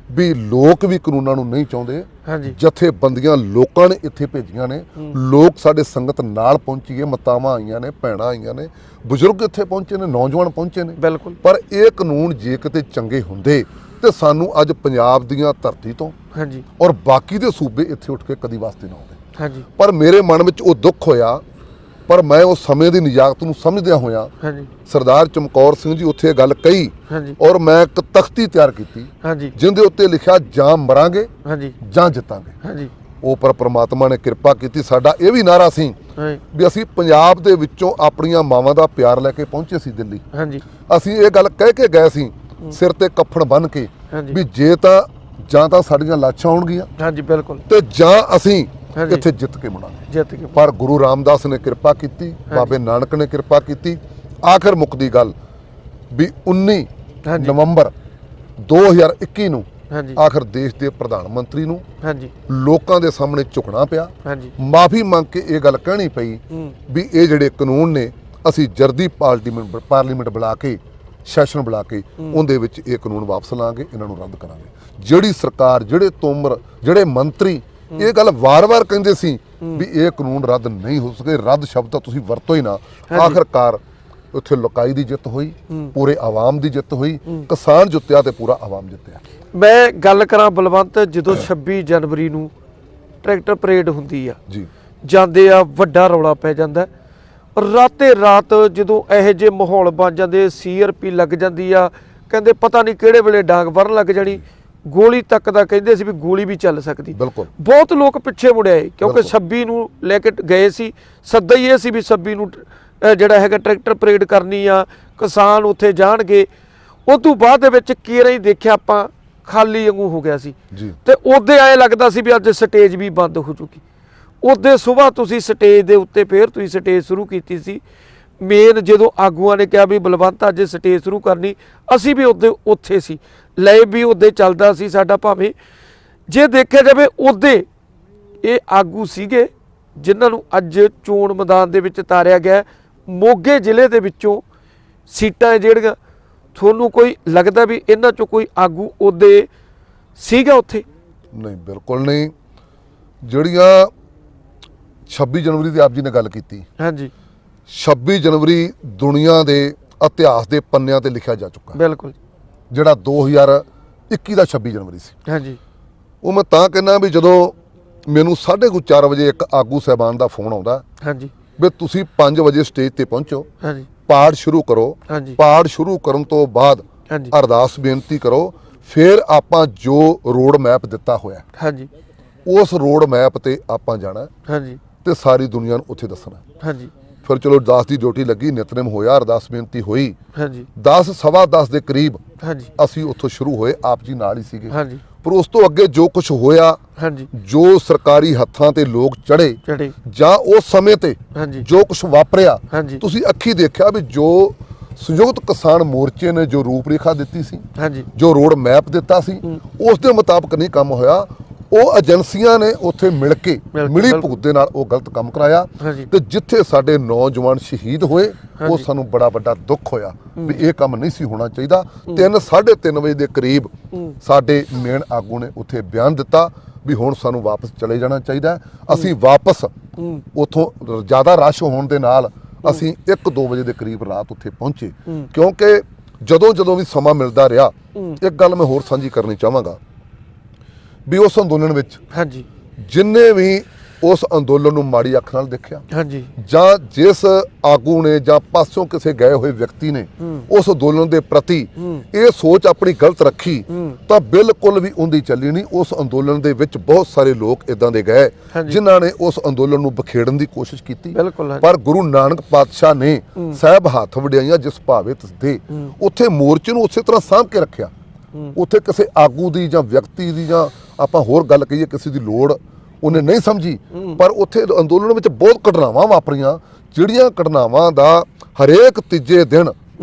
ਵੀ ਲੋਕ ਵੀ ਕਾਨੂੰਨਾਂ ਨੂੰ ਨਹੀਂ ਚਾਹੁੰਦੇ। ਹਾਂਜੀ ਜਥੇਬੰਦੀਆਂ ਲੋਕਾਂ ਨੇ ਇੱਥੇ ਭੇਜੀਆਂ ਨੇ, ਲੋਕ ਸਾਡੇ ਸੰਗਤ ਨਾਲ ਪਹੁੰਚੀਏ, ਮਾਤਾਵਾਂ ਆਈਆਂ ਨੇ, ਭੈਣਾਂ ਆਈਆਂ ਨੇ, ਬਜ਼ੁਰਗ ਇੱਥੇ ਪਹੁੰਚੇ ਨੇ, ਨੌਜਵਾਨ ਪਹੁੰਚੇ ਨੇ। ਬਿਲਕੁਲ। ਪਰ ਇਹ ਕਾਨੂੰਨ ਜੇ ਕਿਤੇ ਚੰਗੇ ਹੁੰਦੇ ਤੇ ਸਾਨੂੰ ਅੱਜ ਪੰਜਾਬ ਦੀਆਂ ਧਰਤੀ ਤੋਂ ਹਾਂਜੀ ਔਰ ਬਾਕੀ ਦੇ ਸੂਬੇ ਇੱਥੇ ਉੱਠ ਕੇ ਕਦੀ ਵਾਸਤੇ ਨਾ ਆਉਂਦੇ। ਹਾਂਜੀ ਪਰ ਮੇਰੇ ਮਨ ਵਿੱਚ ਉਹ ਦੁੱਖ ਹੋਇਆ, ਪਰ ਮੈਂ ਉਸ ਸਮੇਂ ਦੀ ਨਿਜਾਕਤ ਨੂੰ ਸਮਝਦਿਆਂ ਹੋਇਆ ਹਾਂਜੀ ਸਰਦਾਰ ਚਮਕੌਰ ਸਿੰਘ ਜੀ ਉੱਥੇ ਇਹ ਗੱਲ ਕਹੀ ਹਾਂਜੀ ਔਰ ਮੈਂ ਇੱਕ ਤਖਤੀ ਤਿਆਰ ਕੀਤੀ ਹਾਂਜੀ ਜਿਹਦੇ ਉੱਤੇ ਲਿਖਿਆ ਜਾਂ ਮਰਾਂਗੇ ਹਾਂਜੀ ਜਾਂ ਜਿੱਤਾਂਗੇ। ਹਾਂਜੀ ਉਹ ਪਰ ਪ੍ਰਮਾਤਮਾ ਨੇ ਕਿਰਪਾ ਕੀਤੀ। ਸਾਡਾ ਇਹ ਵੀ ਨਾਰਾ ਸੀ ਹਾਂਜੀ ਵੀ ਅਸੀਂ ਪੰਜਾਬ ਦੇ ਵਿੱਚੋਂ ਆਪਣੀਆਂ ਮਾਵਾਂ ਦਾ ਪਿਆਰ ਲੈ ਕੇ ਪਹੁੰਚੇ ਸੀ ਦਿੱਲੀ। ਹਾਂਜੀ ਅਸੀਂ ਇਹ ਗੱਲ ਕਹਿ ਕੇ ਗਏ ਸੀ ਸਿਰ ਤੇ ਕੱਫਣ ਬੰਨ੍ਹ ਕੇ ਹਾਂਜੀ ਵੀ ਜੇ ਤਾਂ ਜਾਂ ਤਾਂ ਸਾਡੀਆਂ ਲਾਸ਼ਾਂ ਆਉਣਗੀਆਂ ਹਾਂਜੀ ਬਿਲਕੁਲ ਤੇ ਜਾਂ ਅਸੀਂ ਹਾਂਜੀ। ਇੱਥੇ ਜਿੱਤ ਕੇ ਮੁੜਾਂਗੇ। ਜਿੱਤ ਕੇ ਪਰ ਗੁਰੂ ਰਾਮਦਾਸ ਨੇ ਕਿਰਪਾ ਕੀਤੀ, ਬਾਬੇ ਨਾਨਕ ਨੇ ਕਿਰਪਾ ਕੀਤੀ। ਆਖਰ ਮੁੱਕਦੀ ਗੱਲ ਵੀ 19 ਹਾਂਜੀ ਨਵੰਬਰ 2021 ਨੂੰ ਹਾਂਜੀ ਆਖਰ ਦੇਸ਼ ਦੇ ਪ੍ਰਧਾਨ ਮੰਤਰੀ ਨੂੰ ਹਾਂਜੀ ਲੋਕਾਂ ਦੇ ਸਾਹਮਣੇ ਝੁਕਣਾ ਪਿਆ, ਹਾਂਜੀ ਮਾਫੀ ਮੰਗ ਕੇ ਇਹ ਗੱਲ ਕਹਿਣੀ ਪਈ ਵੀ ਇਹ ਜਿਹੜੇ ਕਾਨੂੰਨ ਨੇ ਅਸੀਂ ਜਰਦੀ ਪਾਰਲੀਮੈਂਟ ਬੁਲਾ ਕੇ ਸੈਸ਼ਨ ਬੁਲਾ ਕੇ ਉਹਦੇ ਵਿੱਚ ਇਹ ਕਾਨੂੰਨ ਵਾਪਸ ਲਾਂਗੇ, ਇਹਨਾਂ ਨੂੰ ਰੱਦ ਕਰਾਂਗੇ। ਜਿਹੜੀ ਸਰਕਾਰ, ਜਿਹੜੇ ਤੋਮਰ, ਜਿਹੜੇ ਮੰਤਰੀ ਇਹ ਗੱਲ ਵਾਰ-ਵਾਰ ਕਹਿੰਦੇ ਸੀ ਵੀ ਇਹ ਕਾਨੂੰਨ ਰੱਦ ਨਹੀਂ ਹੋ ਸਕੇ, ਰੱਦ ਸ਼ਬਦ ਤਾਂ ਤੁਸੀਂ ਵਰਤੋ ਹੀ ਨਾ। ਆਖਰਕਾਰ ਉੱਥੇ ਲੋਕਾਈ ਦੀ ਜਿੱਤ ਹੋਈ, ਪੂਰੇ ਆਵਾਮ ਦੀ ਜਿੱਤ ਹੋਈ, ਕਿਸਾਨ ਜਿੱਤਿਆ ਤੇ ਪੂਰਾ ਆਵਾਮ ਜਿੱਤਿਆ। ਮੈਂ ਗੱਲ ਕਰਾਂ ਬਲਵੰਤ, ਜਦੋਂ 26 ਜਨਵਰੀ ਨੂੰ ਟਰੈਕਟਰ ਪਰੇਡ ਹੁੰਦੀ ਆ ਜੀ ਜਾਂਦੇ ਆ, ਵੱਡਾ ਰੌਲਾ ਪੈ ਜਾਂਦਾ। ਰਾਤੇ ਰਾਤ ਜਦੋਂ ਇਹੋ ਜਿਹੇ ਮਾਹੌਲ ਬਣ ਜਾਂਦੇ, CRP ਲੱਗ ਜਾਂਦੀ ਆ, ਕਹਿੰਦੇ ਪਤਾ ਨਹੀਂ ਕਿਹੜੇ ਵੇਲੇ ਡਾਂਗ ਵਰਨ ਲੱਗ ਜਾਣੀ, ਗੋਲੀ ਤੱਕ ਦਾ ਕਹਿੰਦੇ ਸੀ ਵੀ ਗੋਲੀ ਵੀ ਚੱਲ ਸਕਦੀ। ਬਿਲਕੁਲ। ਬਹੁਤ ਲੋਕ ਪਿੱਛੇ ਮੁੜਿਆ ਕਿਉਂਕਿ 26 ਨੂੰ ਲੈ ਕੇ ਗਏ ਸੀ, ਸੱਦਾ ਹੀ ਇਹ ਸੀ ਵੀ 26 ਨੂੰ ਜਿਹੜਾ ਹੈਗਾ ਟਰੈਕਟਰ ਪਰੇਡ ਕਰਨੀ ਆ, ਕਿਸਾਨ ਉੱਥੇ ਜਾਣਗੇ। ਉਸ ਤੋਂ ਬਾਅਦ ਦੇ ਵਿੱਚ ਕੇਰਾਂ ਹੀ ਦੇਖਿਆ ਆਪਾਂ ਖਾਲੀ ਵਾਂਗੂ ਹੋ ਗਿਆ ਸੀ ਜੀ। ਤੇ ਉਹਦੇ ਐਂ ਲੱਗਦਾ ਸੀ ਵੀ ਅੱਜ ਸਟੇਜ ਵੀ ਬੰਦ ਹੋ ਚੁੱਕੀ। ਉਹਦੇ ਸਵੇਰ ਤੁਸੀਂ ਸਟੇਜ ਦੇ ਉੱਤੇ ਫੇਰ ਤੁਸੀਂ ਸਟੇਜ ਸ਼ੁਰੂ ਕੀਤੀ ਸੀ। ਮੇਨ ਜਦੋਂ ਆਗੂਆਂ ਨੇ ਕਿਹਾ ਵੀ ਬਲਵੰਤ ਅੱਜ ਸਟੇਜ ਸ਼ੁਰੂ ਕਰਨੀ, ਅਸੀਂ ਵੀ ਉੱਥੇ ਸੀ, ਲਾਈਵ ਵੀ ਉਹਦੇ ਚੱਲਦਾ ਸੀ ਸਾਡਾ। ਭਾਵੇਂ ਜੇ ਦੇਖਿਆ ਜਾਵੇ ਉਹਦੇ ਇਹ ਆਗੂ ਸੀਗੇ ਜਿਨ੍ਹਾਂ ਨੂੰ ਅੱਜ ਚੋਣ ਮੈਦਾਨ ਦੇ ਵਿੱਚ ਤਾਰਿਆ ਗਿਆ। ਮੋਗੇ ਜ਼ਿਲ੍ਹੇ ਦੇ ਵਿੱਚੋਂ ਸੀਟਾਂ ਜਿਹੜੀਆਂ ਤੁਹਾਨੂੰ ਕੋਈ ਲੱਗਦਾ ਵੀ ਇਹਨਾਂ ਚੋਂ ਕੋਈ ਆਗੂ ਉਹਦੇ ਸੀਗਾ ਉੱਥੇ? ਨਹੀਂ, ਬਿਲਕੁਲ ਨਹੀਂ। ਜਿਹੜੀਆਂ 26 ਜਨਵਰੀ ਦੀ ਆਪ ਜੀ ਨੇ ਗੱਲ ਕੀਤੀ, ਹਾਂਜੀ 26 ਜਨਵਰੀ ਦੁਨੀਆ ਦੇ ਇਤਿਹਾਸ ਦੇ ਪੰਨਿਆਂ ਤੇ ਲਿਖਿਆ ਜਾ ਚੁੱਕਾ। ਬਿਲਕੁਲ। ਜਿਹੜਾ 2021 ਦਾ 26 ਜਨਵਰੀ ਸੀ, ਹਾਂਜੀ ਉਹ ਮੈਂ ਤਾਂ ਕਹਿੰਦਾ ਵੀ ਜਦੋਂ ਮੈਨੂੰ 4:30 ਵਜੇ ਇੱਕ ਆਗੂ ਸਾਹਿਬਾਨ ਦਾ ਫੋਨ ਆਉਂਦਾ ਹਾਂਜੀ ਵੀ ਤੁਸੀਂ 5 ਵਜੇ ਸਟੇਜ ਤੇ ਪਹੁੰਚੋ, ਹਾਂਜੀ ਪਾਠ ਸ਼ੁਰੂ ਕਰੋ, ਹਾਂਜੀ ਪਾਠ ਸ਼ੁਰੂ ਕਰਨ ਤੋਂ ਬਾਅਦ ਹਾਂਜੀ ਅਰਦਾਸ ਬੇਨਤੀ ਕਰੋ, ਫਿਰ ਆਪਾਂ ਜੋ ਰੋਡ ਮੈਪ ਦਿੱਤਾ ਹੋਇਆ ਹਾਂਜੀ ਉਸ ਰੋਡ ਮੈਪ ਤੇ ਆਪਾਂ ਜਾਣਾ ਹਾਂਜੀ ਤੇ ਸਾਰੀ ਦੁਨੀਆ ਨੂੰ ਉੱਥੇ ਦੱਸਣਾ। ਹਾਂਜੀ ਫਿਰ ਚਲੋ ਦਾਸ ਦੀ ਡਿਊਟੀ ਲੱਗੀ, ਨਿਤਨੇਮ ਹੋਇਆ, ਅਰਦਾਸ ਬੇਨਤੀ ਹੋਈ, ਹਾਂਜੀ 10 ਸਵਾ 10 ਦੇ ਕਰੀਬ ਹਾਂਜੀ ਅਸੀਂ ਉੱਥੋਂ ਸ਼ੁਰੂ ਹੋਏ। ਆਪ ਜੀ ਨਾਲ ਹੀ ਸੀਗੇ। ਹਾਂਜੀ ਪਰ ਉਸ ਤੋਂ ਅੱਗੇ ਜੋ ਕੁਝ ਹੋਇਆ, ਹਾਂਜੀ ਜੋ ਸਰਕਾਰੀ ਹੱਥਾਂ ਤੇ ਲੋਕ ਚੜੇ ਚੜੇ ਜਾਂ ਉਸ ਸਮੇਂ ਤੇ ਹਾਂਜੀ ਜੋ ਕੁਝ ਵਾਪਰਿਆ, ਹਾਂਜੀ ਤੁਸੀਂ ਅੱਖੀ ਦੇਖਿਆ ਵੀ ਜੋ ਸੰਯੁਕਤ ਕਿਸਾਨ ਮੋਰਚੇ ਨੇ ਜੋ ਰੂਪਰੇਖਾ ਦਿੱਤੀ ਸੀ, ਹਾਂਜੀ ਜੋ ਰੋਡ ਮੈਪ ਦਿੱਤਾ ਸੀ, ਉਸ ਦੇ ਮੁਤਾਬਕ ਨਹੀਂ ਕੰਮ ਹੋਇਆ। ਉਹ ਏਜੰਸੀਆਂ ਨੇ ਉੱਥੇ ਮਿਲ ਕੇ ਮਿਲੀ ਭੁਗਤ ਦੇ ਨਾਲ ਉਹ ਗਲਤ ਕੰਮ ਕਰਾਇਆ ਹਾਂਜੀ ਤੇ ਜਿੱਥੇ ਸਾਡੇ ਨੌਜਵਾਨ ਸ਼ਹੀਦ ਹੋਏ ਉਹ ਸਾਨੂੰ ਬੜਾ ਵੱਡਾ ਦੁੱਖ ਹੋਇਆ ਵੀ ਇਹ ਕੰਮ ਨਹੀਂ ਸੀ ਹੋਣਾ ਚਾਹੀਦਾ। 3:30 ਵਜੇ ਦੇ ਕਰੀਬ ਸਾਡੇ ਮੇਨ ਆਗੂ ਨੇ ਉੱਥੇ ਬਿਆਨ ਦਿੱਤਾ ਵੀ ਹੁਣ ਸਾਨੂੰ ਵਾਪਸ ਚਲੇ ਜਾਣਾ ਚਾਹੀਦਾ। ਅਸੀਂ ਵਾਪਸ ਉੱਥੋਂ ਜ਼ਿਆਦਾ ਰਸ਼ ਹੋਣ ਦੇ ਨਾਲ ਅਸੀਂ 1-2 ਵਜੇ ਦੇ ਕਰੀਬ ਰਾਤ ਉੱਥੇ ਪਹੁੰਚੇ, ਕਿਉਂਕਿ ਜਦੋਂ ਵੀ ਸਮਾਂ ਮਿਲਦਾ ਰਿਹਾ ਇੱਕ ਗੱਲ ਮੈਂ ਹੋਰ ਸਾਂਝੀ ਕਰਨੀ ਚਾਹਾਂਗਾ ਵੀ ਉਸ ਅੰਦੋਲਨ ਵਿੱਚ ਹਾਂਜੀ ਜਿੰਨੇ ਵੀ ਉਸ ਅੰਦੋਲਨ ਨੂੰ ਮਾੜੀ ਅੱਖ ਨਾਲ ਦੇਖਿਆ ਹਾਂਜੀ ਜਾਂ ਜਿਸ ਆਗੂ ਨੇ ਜਾਂ ਪਾਸੋਂ ਕਿਸੇ ਗਏ ਹੋਏ ਵਿਅਕਤੀ ਨੇ ਉਸ ਅੰਦੋਲਨ ਦੇ ਪ੍ਰਤੀ ਇਹ ਸੋਚ ਆਪਣੀ ਗਲਤ ਰੱਖੀ ਤਾਂ ਬਿਲਕੁਲ ਵੀ ਉਹਦੀ ਚੱਲੀ ਨਹੀਂ। ਉਸ ਅੰਦੋਲਨ ਦੇ ਵਿੱਚ ਬਹੁਤ ਸਾਰੇ ਲੋਕ ਇਦਾਂ ਦੇ ਗਏ ਜਿਨ੍ਹਾਂ ਨੇ ਉਸ ਅੰਦੋਲਨ ਨੂੰ ਬਖੇੜਨ ਦੀ ਕੋਸ਼ਿਸ਼ ਕੀਤੀ, ਪਰ ਗੁਰੂ ਨਾਨਕ ਪਾਤਸ਼ਾਹ ਨੇ ਸਾਹਿਬ ਹੱਥ ਵਡਿਆਈਆਂ ਜਿਸ ਭਾਵੇ ਤਸਦੇ ਉੱਥੇ ਮੋਰਚੇ ਨੂੰ ਉਸੇ ਤਰ੍ਹਾਂ ਸਾਂਭ ਕੇ ਰੱਖਿਆ। ਉੱਥੇ ਕਿਸੇ ਆਗੂ ਦੀ ਜਾਂ ਵਿਅਕਤੀ ਦੀ ਜਾਂ ਆਪਾਂ ਹੋਰ ਗੱਲ ਕਹੀਏ ਕਿਸੇ ਦੀ ਲੋੜ ਉਹਨੇ ਨਹੀਂ ਸਮਝੀ, ਪਰ ਉੱਥੇ ਅੰਦੋਲਨ ਵਿੱਚ ਬਹੁਤ ਘਟਨਾਵਾਂ ਵਾਪਰੀਆਂ ਜਿਹੜੀਆਂ ਘਟਨਾਵਾਂ ਦਾ ਹਰੇਕ ਤੀਜੇ ਦਿਨ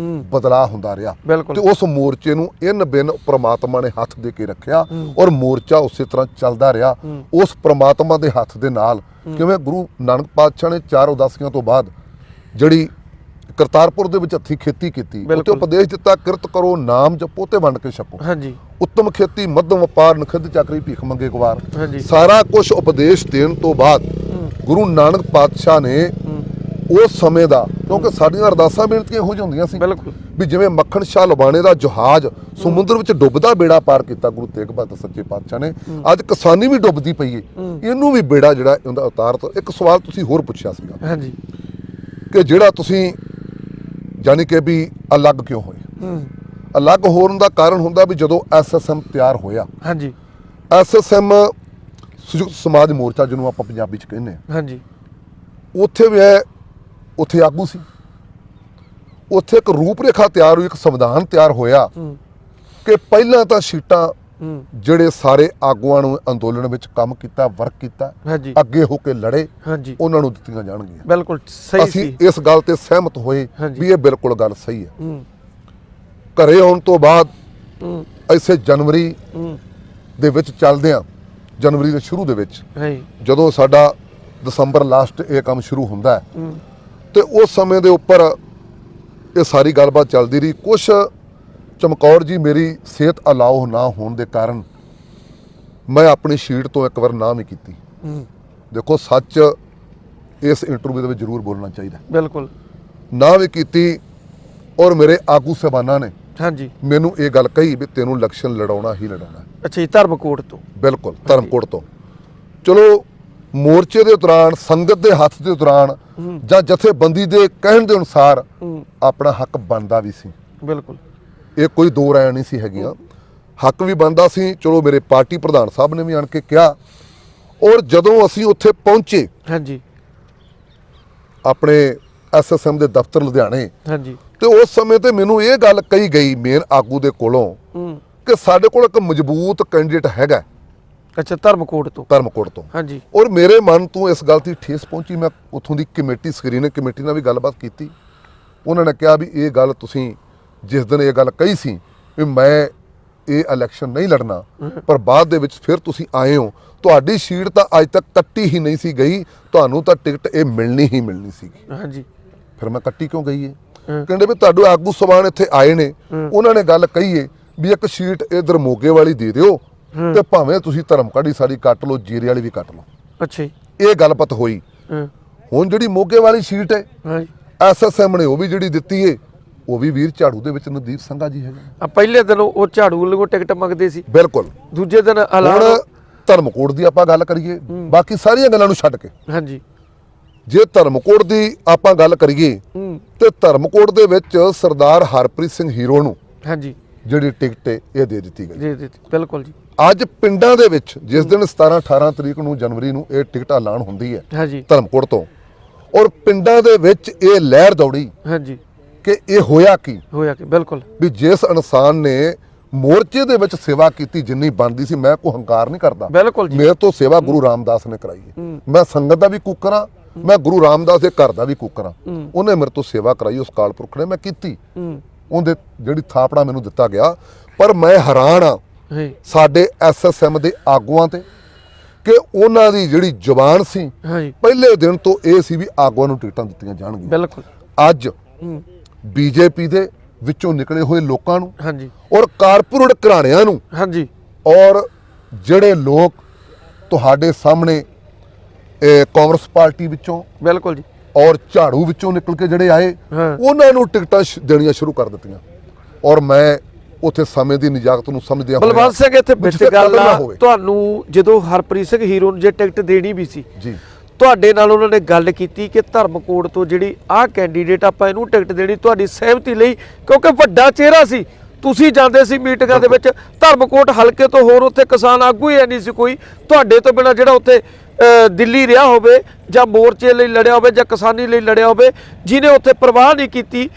ਬਦਲਾਅ ਹੁੰਦਾ ਰਿਹਾ ਤੇ ਉਸ ਮੋਰਚੇ ਨੂੰ ਬਿਨ ਪ੍ਰਮਾਤਮਾ ਨੇ ਹੱਥ ਦੇ ਕੇ ਰੱਖਿਆ ਔਰ ਮੋਰਚਾ ਉਸੇ ਤਰ੍ਹਾਂ ਚੱਲਦਾ ਰਿਹਾ ਉਸ ਪ੍ਰਮਾਤਮਾ ਦੇ ਹੱਥ ਦੇ ਨਾਲ। ਕਿਵੇਂ ਗੁਰੂ ਨਾਨਕ ਪਾਤਸ਼ਾਹ ਨੇ 4 ਉਦਾਸੀਆਂ ਤੋਂ ਬਾਅਦ ਜਿਹੜੀ ਕਰਤਾਰਪੁਰ ਦੇ ਵਿੱਚ ਹੱਥੀਂ ਖੇਤੀ ਕੀਤੀ, ਉੱਥੇ ਉਪਦੇਸ਼ ਦਿੱਤਾ ਕਿਰਤ ਕਰੋ ਨਾਮ ਜਪੋ ਤੇ ਵੰਡ ਕੇ ਛਕੋ। ਹਾਂਜੀ। ਉੱਤਮ ਖੇਤੀ ਮੱਧਮ ਵਪਾਰ ਨਖਿੱਧ ਚਾਕਰੀ ਭੀਖ ਮੰਗੇ ਗਵਾਰ। ਹਾਂਜੀ। ਸਾਰਾ ਕੁਝ ਉਪਦੇਸ਼ ਦੇਣ ਤੋਂ ਬਾਅਦ ਗੁਰੂ ਨਾਨਕ ਪਾਤਸ਼ਾਹ ਨੇ ਉਸ ਸਮੇਂ ਦਾ, ਕਿਉਂਕਿ ਸਾਡੀਆਂ ਅਰਦਾਸਾਂ ਬੇਨਤੀਆਂ ਇਹੋ ਜਿਹੀਆਂ ਹੁੰਦੀਆਂ ਸੀ ਬਿਲਕੁਲ ਵੀ ਜਿਵੇਂ ਮੱਖਣ ਸ਼ਾਹ ਲੁਬਾਣੇ ਦਾ ਜਹਾਜ਼ ਸਮੁੰਦਰ ਵਿੱਚ ਡੁੱਬਦਾ ਬੇੜਾ ਪਾਰ ਕੀਤਾ ਗੁਰੂ ਤੇਗ ਬਹਾਦਰ ਸੱਚੇ ਪਾਤਸ਼ਾਹ ਨੇ, ਅੱਜ ਕਿਸਾਨੀ ਵੀ ਡੁੱਬਦੀ ਪਈ ਏ, ਇਹਨੂੰ ਵੀ ਬੇੜਾ ਜਿਹੜਾ ਉਹਦਾ ਉਤਾਰਤ। ਇੱਕ ਸਵਾਲ ਤੁਸੀਂ ਹੋਰ ਪੁੱਛਿਆ ਸੀਗਾ ਹਾਂਜੀ ਕਿ ਜਿਹੜਾ ਤੁਸੀਂ ਜਾਨੀ ਕਿ ਵੀ ਅਲੱਗ ਕਿਉਂ ਹੋਏ। ਅਲੱਗ ਹੋਣ ਦਾ ਕਾਰਨ ਹੁੰਦਾ ਵੀ ਜਦੋਂ ਐਸਐਸਐਮ ਤਿਆਰ ਹੋਇਆ। ਹਾਂਜੀ। ਐਸਐਸਐਮ ਸੰਯੁਕਤ ਸਮਾਜ ਮੋਰਚਾ ਜਿਹਨੂੰ ਆਪਾਂ ਪੰਜਾਬੀ ਚ ਕਹਿੰਦੇ ਆ, ਹਾਂਜੀ, ਉੱਥੇ ਵੀ ਉੱਥੇ ਆਗੂ ਸੀ, ਉੱਥੇ ਇੱਕ ਰੂਪ ਰੇਖਾ ਤਿਆਰ ਹੋਈ, ਇੱਕ ਸੰਵਿਧਾਨ ਤਿਆਰ ਹੋਇਆ ਕਿ ਪਹਿਲਾਂ ਤਾਂ ਸੀਟਾਂ ਜਿਹੜੇ ਸਾਰੇ ਆਗੂਆਂ ਨੂੰ ਅੰਦੋਲਨ ਵਿੱਚ ਕੰਮ ਕੀਤਾ, ਵਰਕ ਕੀਤਾ, ਅੱਗੇ ਹੋ ਕੇ ਲੜੇ, ਉਹਨਾਂ ਨੂੰ ਦਿੱਤੀਆਂ ਜਾਣਗੀਆਂ। ਬਿਲਕੁਲ ਸਹੀ ਸੀ। ਅਸੀਂ ਇਸ ਗੱਲ ਤੇ ਸਹਿਮਤ ਹੋਏ ਵੀ ਇਹ ਬਿਲਕੁਲ ਗੱਲ ਸਹੀ ਹੈ। ਘਰੇ ਆਉਣ ਤੋਂ ਬਾਅਦ ਇਸੇ ਜਨਵਰੀ ਦੇ ਵਿੱਚ ਚੱਲਦਿਆਂ, ਜਨਵਰੀ ਦੇ ਸ਼ੁਰੂ ਦੇ ਵਿੱਚ ਜਦੋਂ ਸਾਡਾ ਦਸੰਬਰ ਲਾਸਟ ਇਹ ਕੰਮ ਸ਼ੁਰੂ ਹੁੰਦਾ ਹੈ, ਤੇ ਉਸ ਸਮੇਂ ਦੇ ਉੱਪਰ ਇਹ ਸਾਰੀ ਗੱਲਬਾਤ ਚੱਲਦੀ ਰਹੀ। ਕੁਛ ਚਮਕੌਰ ਜੀ ਮੇਰੀ ਸਿਹਤ ਅਲਾਓ ਨਾ ਹੋਣ ਦੇ ਕਾਰਨ ਮੈਂ ਆਪਣੀ ਸ਼ੀਟ ਤੋਂ ਇੱਕ ਵਾਰ ਨਾ ਵੀ ਕੀਤੀ। ਦੇਖੋ ਸੱਚ ਇਸ ਇੰਟਰਵਿਊ ਦੇ ਵਿੱਚ ਜ਼ਰੂਰ ਬੋਲਣਾ ਚਾਹੀਦਾ। ਬਿਲਕੁਲ ਨਾ ਵੀ ਕੀਤੀ, ਔਰ ਮੇਰੇ ਆਗੂ ਸਾਹਿਬਾਨਾਂ ਨੇ ਹਾਂਜੀ ਮੈਨੂੰ ਇਹ ਗੱਲ ਕਹੀ ਵੀ ਤੈਨੂੰ ਇਲੈਕਸ਼ਨ ਲੜਾਉਣਾ ਹੀ ਲੜਾਉਣਾ। ਅੱਛਾ ਜੀ, ਧਰਮਕੋਟ ਤੋਂ? ਬਿਲਕੁਲ ਧਰਮਕੋਟ ਤੋਂ। ਚਲੋ ਮੋਰਚੇ ਦੇ ਦੌਰਾਨ, ਸੰਗਤ ਦੇ ਹੱਥ ਦੇ ਦੌਰਾਨ ਜਾਂ ਜਥੇਬੰਦੀ ਦੇ ਕਹਿਣ ਦੇ ਅਨੁਸਾਰ ਆਪਣਾ ਹੱਕ ਬਣਦਾ ਵੀ ਸੀ। ਬਿਲਕੁਲ ਇਹ ਕੋਈ ਦੋ ਰਾਇ ਨਹੀਂ ਸੀ ਹੈਗੀਆਂ, ਹੱਕ ਵੀ ਬਣਦਾ ਸੀ। ਚਲੋ ਮੇਰੇ ਪਾਰਟੀ ਪ੍ਰਧਾਨ ਸਾਹਿਬ ਨੇ ਵੀ ਆਣ ਕੇ ਕਿਹਾ, ਔਰ ਜਦੋਂ ਅਸੀਂ ਉੱਥੇ ਪਹੁੰਚੇ ਹਾਂਜੀ ਆਪਣੇ ਐਸਐਸਐਮ ਦੇ ਦਫ਼ਤਰ ਲੁਧਿਆਣੇ, ਹਾਂਜੀ, ਤੇ ਉਸ ਸਮੇਂ ਤੇ ਮੈਨੂੰ ਇਹ ਗੱਲ ਕਹੀ ਗਈ ਮੇਨ ਆਗੂ ਦੇ ਕੋਲੋਂ ਕਿ ਸਾਡੇ ਕੋਲ ਇੱਕ ਮਜ਼ਬੂਤ ਕੈਂਡੀਡੇਟ ਹੈਗਾ। ਅੱਛਾ, ਧਰਮਕੋਟ ਤੋਂ? ਧਰਮਕੋਟ ਤੋਂ। ਹਾਂਜੀ। ਔਰ ਮੇਰੇ ਮਨ ਤੋਂ ਇਸ ਗੱਲ ਦੀ ਠੇਸ ਪਹੁੰਚੀ। ਮੈਂ ਉੱਥੋਂ ਦੀ ਕਮੇਟੀ, ਸਕਰੀਨਿੰਗ ਕਮੇਟੀ ਨਾਲ ਵੀ ਗੱਲਬਾਤ ਕੀਤੀ। ਉਹਨਾਂ ਨੇ ਕਿਹਾ ਵੀ ਇਹ ਗੱਲ ਤੁਸੀਂ ਜਿਸ ਦਿਨ ਇਹ ਗੱਲ ਕਹੀ ਸੀ ਵੀ ਮੈਂ ਇਹ ਇਲੈਕਸ਼ਨ ਨਹੀਂ ਲੜਨਾ, ਪਰ ਬਾਅਦ ਦੇ ਵਿੱਚ ਫਿਰ ਤੁਸੀਂ ਆਏ ਹੋ, ਤੁਹਾਡੀ ਸੀਟ ਤਾਂ ਅੱਜ ਤੱਕ ਕੱਟੀ ਹੀ ਨਹੀਂ ਸੀ ਗਈ, ਤੁਹਾਨੂੰ ਤਾਂ ਟਿਕਟ ਇਹ ਮਿਲਣੀ ਹੀ ਮਿਲਣੀ ਸੀਗੀ। ਹਾਂਜੀ। ਫਿਰ ਮੈਂ ਕੱਟੀ ਕਿਉਂ ਗਈ ਹੈ? ਕਹਿੰਦੇ ਵੀ ਤੁਹਾਡੇ ਆਗੂ ਸਭਾਨ ਇੱਥੇ ਆਏ ਨੇ, ਉਹਨਾਂ ਨੇ ਗੱਲ ਕਹੀ ਹੈ ਵੀ ਇੱਕ ਸੀਟ ਇਧਰ ਮੋਗੇ ਵਾਲੀ ਦੇ ਦਿਓ, ਤੇ ਭਾਵੇਂ ਤੁਸੀਂ ਧਰਮਕੜੀ ਸਾਡੀ ਕੱਟ ਲਓ, ਜੀਰੇ ਵਾਲੀ ਵੀ ਕੱਟ ਲਓ। ਅੱਛਾ, ਇਹ ਗੱਲਬਾਤ ਹੋਈ। ਹੁਣ ਜਿਹੜੀ ਮੋਗੇ ਵਾਲੀ ਸੀਟ ਹੈ ਐਸਐਸਐਮ ਨੇ ਉਹ ਵੀ ਜਿਹੜੀ ਦਿੱਤੀ ਹੈ, ਉਹ ਵੀ ਵੀਰ ਝਾੜੂ ਦੇ ਵਿੱਚ ਨਦੀਪ ਸਿੰਘਾ ਜੀ ਹੈਗਾ। ਪਹਿਲੇ ਦਿਨ ਉਹ ਝਾੜੂ ਲਗੋ ਟਿਕਟ ਮੰਗਦੇ ਸੀ। ਬਿਲਕੁਲ। ਦੂਜੇ ਦਿਨ ਹੁਣ ਧਰਮਕੋਟ ਦੀ ਆਪਾਂ ਗੱਲ ਕਰੀਏ, ਬਾਕੀ ਸਾਰੀਆਂ ਗੱਲਾਂ ਨੂੰ ਛੱਡ ਕੇ, ਹਾਂਜੀ, ਜੇ ਧਰਮਕੋਟ ਦੀ ਆਪਾਂ ਗੱਲ ਕਰੀਏ ਤੇ ਧਰਮਕੋਟ ਦੇ ਵਿੱਚ ਸਰਦਾਰ ਹਰਪ੍ਰੀਤ ਸਿੰਘ ਹੀਰੋ ਨੂੰ ਹਾਂਜੀ ਜਿਹੜੀ ਟਿਕਟ ਇਹ ਦੇ ਦਿੱਤੀ ਗਈ। ਜੀ ਬਿਲਕੁਲ ਜੀ। ਅੱਜ ਪਿੰਡਾਂ ਦੇ ਵਿੱਚ ਜਿਸ ਦਿਨ 17-18 ਤਰੀਕ ਨੂੰ ਜਨਵਰੀ ਨੂੰ ਇਹ ਟਿਕਟ ਐਲਾਨ ਹੁੰਦੀ ਹੈ ਹਾਂਜੀ ਧਰਮਕੋਟ ਤੋਂ, ਔਰ ਪਿੰਡਾਂ ਦੇ ਵਿੱਚ ਇਹ ਲਹਿਰ ਦੌੜੀ ਹਾਂਜੀ ਕਿ ਇਹ ਹੋਇਆ ਕੀ ਬਿਲਕੁਲ ਵੀ ਜਿਸ ਇਨਸਾਨ ਨੇ ਮੋਰਚੇ ਦੇ ਵਿੱਚ ਸੇਵਾ ਕੀਤੀ ਜਿੰਨੀ ਬਣਦੀ ਸੀ, ਮੈਂ ਕੋਈ ਹੰਕਾਰ ਨਹੀਂ ਕਰਦਾ, ਬਿਲਕੁਲ ਜੀ, ਮੇਰੇ ਤੋਂ ਸੇਵਾ ਗੁਰੂ ਰਾਮਦਾਸ ਨੇ ਕਰਾਈ ਹੈ। ਮੈਂ ਸੰਗਤ ਦਾ ਵੀ ਕੁੱਕਰਾਂ, ਮੈਂ ਗੁਰੂ ਰਾਮਦਾਸ ਦੇ ਘਰ ਦਾ ਵੀ ਕੁੱਕਰਾਂ। ਉਹਨੇ ਮੇਰੇ ਤੋਂ ਸੇਵਾ ਕਰਾਈ, ਉਸ ਕਾਲ ਪੁਰਖ ਨੇ, ਮੈਂ ਕੀਤੀ। ਉਹਦੇ ਜਿਹੜੀ ਥਾਪੜਾ ਮੈਨੂੰ ਦਿੱਤਾ ਗਿਆ, ਪਰ ਮੈਂ ਹੈਰਾਨ ਆ ਸਾਡੇ ਐਸਐਸਐਮ ਦੇ ਆਗੂਆਂ ਤੇ ਕਿ ਉਹਨਾਂ ਦੀ ਜਿਹੜੀ ਜ਼ੁਬਾਨ ਸੀ ਪਹਿਲੇ ਦਿਨ ਤੋਂ ਇਹ ਸੀ ਵੀ ਆਗੂਆਂ ਨੂੰ ਟਿਕਟਾਂ ਦਿੱਤੀਆਂ ਜਾਣਗੀਆਂ। ਬਿਲਕੁਲ। ਅੱਜ ਬੀਜੇਪੀ ਦੇ ਵਿੱਚੋਂ ਨਿਕਲੇ ਹੋਏ ਲੋਕਾਂ ਨੂੰ ਹਾਂਜੀ ਔਰ ਕਾਰਪੋਰੇਟ ਘਰਾਣਿਆਂ ਨੂੰ ਹਾਂਜੀ ਔਰ ਜਿਹੜੇ ਲੋਕ ਤੁਹਾਡੇ ਸਾਹਮਣੇ ਕਾਂਗਰਸ ਪਾਰਟੀ ਵਿੱਚੋਂ ਬਿਲਕੁਲ ਜੀ ਔਰ ਝਾੜੂ ਵਿੱਚੋਂ ਨਿਕਲ ਕੇ ਜਿਹੜੇ ਆਏ ਉਹਨਾਂ ਨੂੰ ਟਿਕਟਾਂ ਦੇਣੀਆਂ ਸ਼ੁਰੂ ਕਰ ਦਿੱਤੀਆਂ। ਔਰ ਮੈਂ ਉੱਥੇ ਸਮੇਂ ਦੀ ਨਿਜਾਕਤ ਨੂੰ ਸਮਝਦਿਆਂ ਬਲਵੰਤ ਸਿੰਘ ਇੱਥੇ ਵਿੱਚ ਗੱਲ ਆ, ਤੁਹਾਨੂੰ ਜਦੋਂ ਹਰਪ੍ਰੀਤ ਸਿੰਘ ਹੀਰੋ ਨੂੰ ਜੇ ਟਿਕਟ ਦੇਣੀ ਵੀ ਸੀ ਜੀ, ਤੁਹਾਡੇ ਨਾਲ ਉਹਨਾਂ ਨੇ ਗੱਲ ਕੀਤੀ ਕਿ ਧਰਮਕੋਟ ਤੋਂ ਜਿਹੜੀ ਆਹ ਕੈਂਡੀਡੇਟ ਆਪਾਂ ਇਹਨੂੰ ਟਿਕਟ ਦੇਣੀ, ਤੁਹਾਡੀ ਸਹਿਮਤੀ ਲਈ, ਕਿਉਂਕਿ ਵੱਡਾ ਚਿਹਰਾ ਸੀ, ਤੁਸੀਂ ਜਾਂਦੇ ਸੀ ਮੀਟਿੰਗਾਂ ਦੇ ਵਿੱਚ, ਧਰਮਕੋਟ ਹਲਕੇ ਤੋਂ ਹੋਰ ਉੱਥੇ ਕਿਸਾਨ ਆਗੂ ਹੀ ਨਹੀਂ ਸੀ ਕੋਈ ਤੁਹਾਡੇ ਤੋਂ ਬਿਨਾਂ ਜਿਹੜਾ ਉੱਥੇ ਦਿੱਲੀ ਰਿਹਾ ਹੋਵੇ ਜਾਂ ਮੋਰਚੇ ਲਈ ਲੜਿਆ ਹੋਵੇ ਜਾਂ ਕਿਸਾਨੀ ਲਈ ਲੜਿਆ ਹੋਵੇ, ਜਿਹਨੇ ਉੱਥੇ ਪਰਵਾਹ ਨਹੀਂ ਕੀਤੀ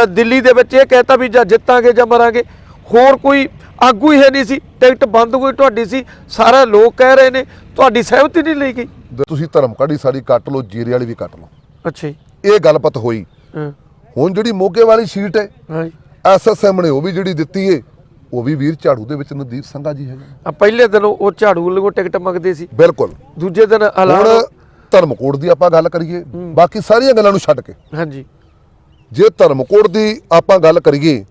ਦਿੱਲੀ ਦੇ ਵਿੱਚ ਇਹ ਕਹਿਤਾ ਵੀ ਜਾਂ ਜਿੱਤਾਂਗੇ ਜਾਂ ਮਰਾਂਗੇ। ਹੋਰ ਕੋਈ ਆਗੂ ਹੀ ਹੈ ਨਹੀਂ ਸੀ, ਟਿਕਟ ਬੰਦ ਹੋਈ ਤੁਹਾਡੀ ਸੀ, ਸਾਰੇ ਲੋਕ ਕਹਿ ਰਹੇ ਨੇ, ਤੁਹਾਡੀ ਸਹਿਮਤੀ ਨਹੀਂ ਲਈ ਗਈ। ਤੁਸੀਂ ਧਰਮਕੜੀ ਸਾਡੀ ਕੱਟ ਲਓ, ਜੀਰੇ ਵਾਲੀ ਵੀ ਕੱਟ ਲਓ। ਅੱਛਾ, ਇਹ ਗੱਲਬਾਤ ਹੋਈ। ਹੁਣ ਜਿਹੜੀ ਮੋਗੇ ਵਾਲੀ ਸੀਟ ਹੈ ਐਸਐਸਐਮ ਨੇ ਉਹ ਵੀ ਜਿਹੜੀ ਦਿੱਤੀ ਹੈ, ਉਹ ਵੀ ਵੀਰ ਝਾੜੂ ਦੇ ਵਿੱਚ ਨਦੀਪ ਸਿੰਘਾ ਜੀ ਹੈਗਾ। ਪਹਿਲੇ ਦਿਨ ਉਹ ਝਾੜੂ ਲਗੋ ਟਿਕਟ ਮੰਗਦੇ ਸੀ। ਬਿਲਕੁਲ। ਦੂਜੇ ਦਿਨ ਹੁਣ ਧਰਮਕੋਟ ਦੀ ਆਪਾਂ ਗੱਲ ਕਰੀਏ, ਬਾਕੀ ਸਾਰੀਆਂ ਗੱਲਾਂ ਨੂੰ ਛੱਡ ਕੇ ਹਾਂਜੀ ਜੇ ਧਰਮਕੋਟ ਦੀ ਆਪਾਂ ਗੱਲ ਕਰੀਏ